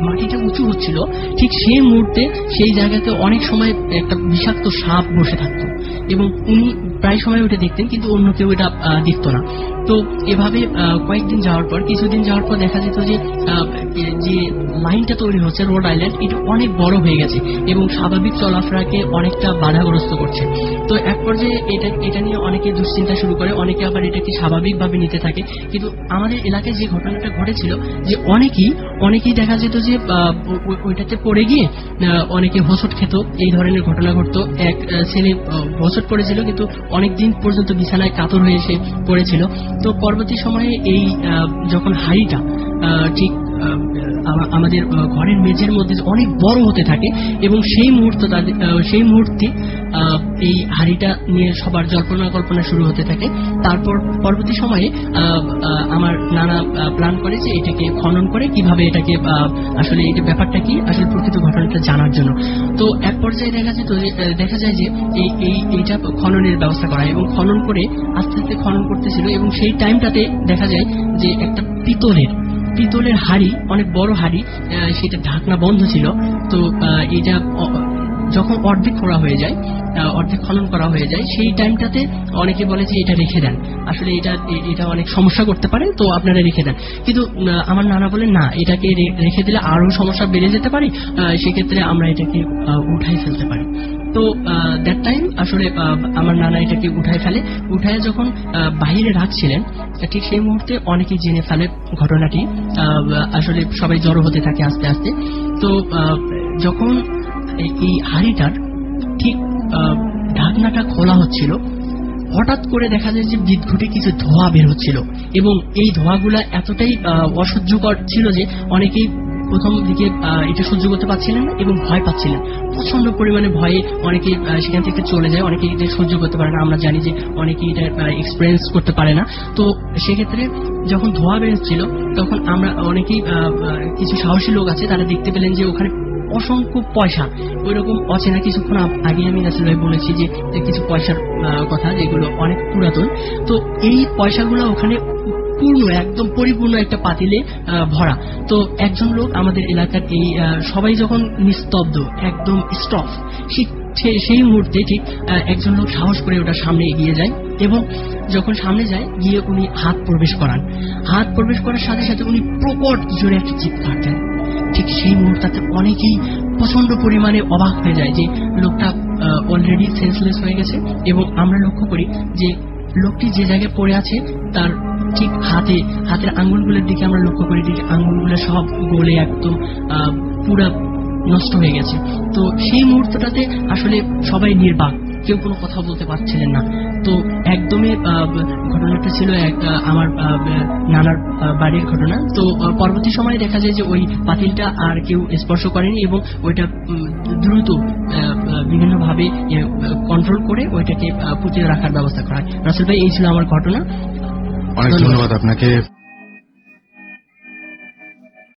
মাটিটা উঁচু হচ্ছিল, ঠিক সেই মুহূর্তে সেই জায়গাতে অনেক সময় একটা বিষাক্ত সাপ বসে থাকতো এবং উনি প্রায় সময় ওটা দেখতেন, কিন্তু অন্য কেউ এটা দেখতো না। তো এভাবে কয়েকদিন যাওয়ার পর, কিছুদিন যাওয়ার পর দেখা যেত যে যে লাইনটা তৈরি হচ্ছে রোড আইল্যান্ড, এটা অনেক বড় হয়ে গেছে এবং স্বাভাবিক চলাফেরাকে অনেকটা বাধাগ্রস্ত করছে। তো এক পর্যায়ে এটা নিয়ে অনেকে দুশ্চিন্তা শুরু করে, অনেকে আবার এটাকে স্বাভাবিকভাবে নিতে থাকে। কিন্তু আমাদের এলাকায় যে ঘটনাটা ঘটেছিল, যে অনেকেই দেখা যেত যে ওইটাতে পড়ে গিয়ে অনেকে হোঁচট খেত, এই ধরনের ঘটনা ঘটতো। এক ছেলে হোঁচট পড়েছিল, কিন্তু অনেকদিন পর্যন্ত বিছানায় কাতর হয়ে এসে পড়েছিল। তো পরবর্তী সময়ে এই যখন হাড়িটা ঠিক আমাদের ঘরের মেঝের মধ্যে অনেক বড় হতে থাকে এবং সেই মুহূর্তে এই হাড়িটা নিয়ে সবার জল্পনা কল্পনা শুরু হতে থাকে। তারপর পরবর্তী সময়ে আমার নানা প্ল্যান করে যে এটাকে খনন করে কিভাবে এটাকে আসলে এটা ব্যাপারটা কি, আসলে প্রকৃত ঘটনাটা জানার জন্য। তো এক পর্যায়ে দেখা যায় যে এইটা খননের ব্যবস্থা করা, এবং খনন করে আস্তে আস্তে খনন করতেছিল এবং সেই টাইমটাতে দেখা যায় যে একটা পিতলের হাড়ি, অনেক বড় হাড়ি, সেটা ঢাকনা বন্ধ ছিল। তো এটা যখন অর্ধেক খনন করা হয়ে যায়, সেই টাইমটাতে অনেকে বলে যে এটা রেখে দেন, আসলে এটা অনেক সমস্যা করতে পারে, তো আপনারা রেখে দেন। কিন্তু আমার নানা বলেন না, এটাকে রেখে দিলে আরো সমস্যা বেড়ে যেতে পারে, সেক্ষেত্রে আমরা এটাকে উঠাই ফেলতে পারি। তো দ্যাট টাইম আসলে আমার নানা এটাকে উঠায় যখন বাইরে রাখছিলেন, ঠিক সেই মুহূর্তে অনেকেই জেনে ফেলে ঘটনাটি। আসলে সবাই জড়ো হতে থাকে আস্তে আস্তে। তো যখন এই হাড়িটার ঠিক ঢাকনাটা খোলা হচ্ছিল, হঠাৎ করে দেখা যায় যে বিদ্ঘুটে কিছু ধোঁয়া বের হচ্ছিল এবং এই ধোঁয়াগুলা এতটাই অসহ্যকর ছিল যে অনেকেই প্রথম দিকে এটা সহ্য করতে পারছিলেন না এবং ভয় পাচ্ছিলেন। প্রচন্ড পরিমাণে ভয়ে অনেকে সেখান থেকে চলে যায়, অনেকে এটা সহ্য করতে পারে না। আমরা জানি যে অনেকে এটা এক্সপিরিয়েন্স করতে পারে না। তো সেক্ষেত্রে যখন ধোঁয়া বেরোচ্ছিল, তখন আমরা অনেকেই কিছু সাহসী লোক আছে, তারা দেখতে পেলেন যে ওখানে অসংখ্য পয়সা, ওইরকম অচেনা, কিছুক্ষণ আগে আমি রাসেল ভাই বলেছি যে কিছু পয়সার কথা, যেগুলো অনেক পুরাতন। তো এই পয়সাগুলো ওখানে একদম পরিপূর্ণ একটা পাতিলে ভরা। তো একজন লোক আমাদের এলাকার এই সবাই যখন নিস্তব্ধ, একদম স্টপ, সেই মুহূর্তে ঠিক একজন লোক সাহস করে ওটা সামনে এগিয়ে যায় এবং যখন সামনে যায়, গিয়ে উনি হাত প্রবেশ করার সাথে সাথে উনি প্রকট জোরে একটা চিৎকার দেন। ঠিক সেই মুহূর্তে অনেকেই প্রচন্ড পরিমাণে অবাক হয়ে যায় যে লোকটা অলরেডি সেন্সলেস হয়ে গেছে, এবং আমরা লক্ষ্য করি যে লোকটি যে জায়গায় পড়ে আছে তার ঠিক হাতের আঙ্গুলগুলোর দিকে আমরা লক্ষ্য করি, ঠিক আঙ্গুলগুলো সব গলে একদম পুরো নষ্ট হয়ে গেছে। তো সেই মুহূর্তটাতে আসলে সবাই নির্বাক, কেউ কোনো কথা বলতে পারছিলেন না। তো একদমই ঘটনাটা ছিল আমার নানার বাড়ির ঘটনা। তো পরবর্তী সময়ে দেখা যায় যে ওই পাতিলটা আর কেউ স্পর্শ করেনি এবং ওইটা দ্রুত বিভিন্নভাবে কন্ট্রোল করে ওইটাকে পুঁতে রাখার ব্যবস্থা করা হয়। রাসেল ভাই, এই ছিল আমার ঘটনা। অনেক ধন্যবাদ আপনাকে।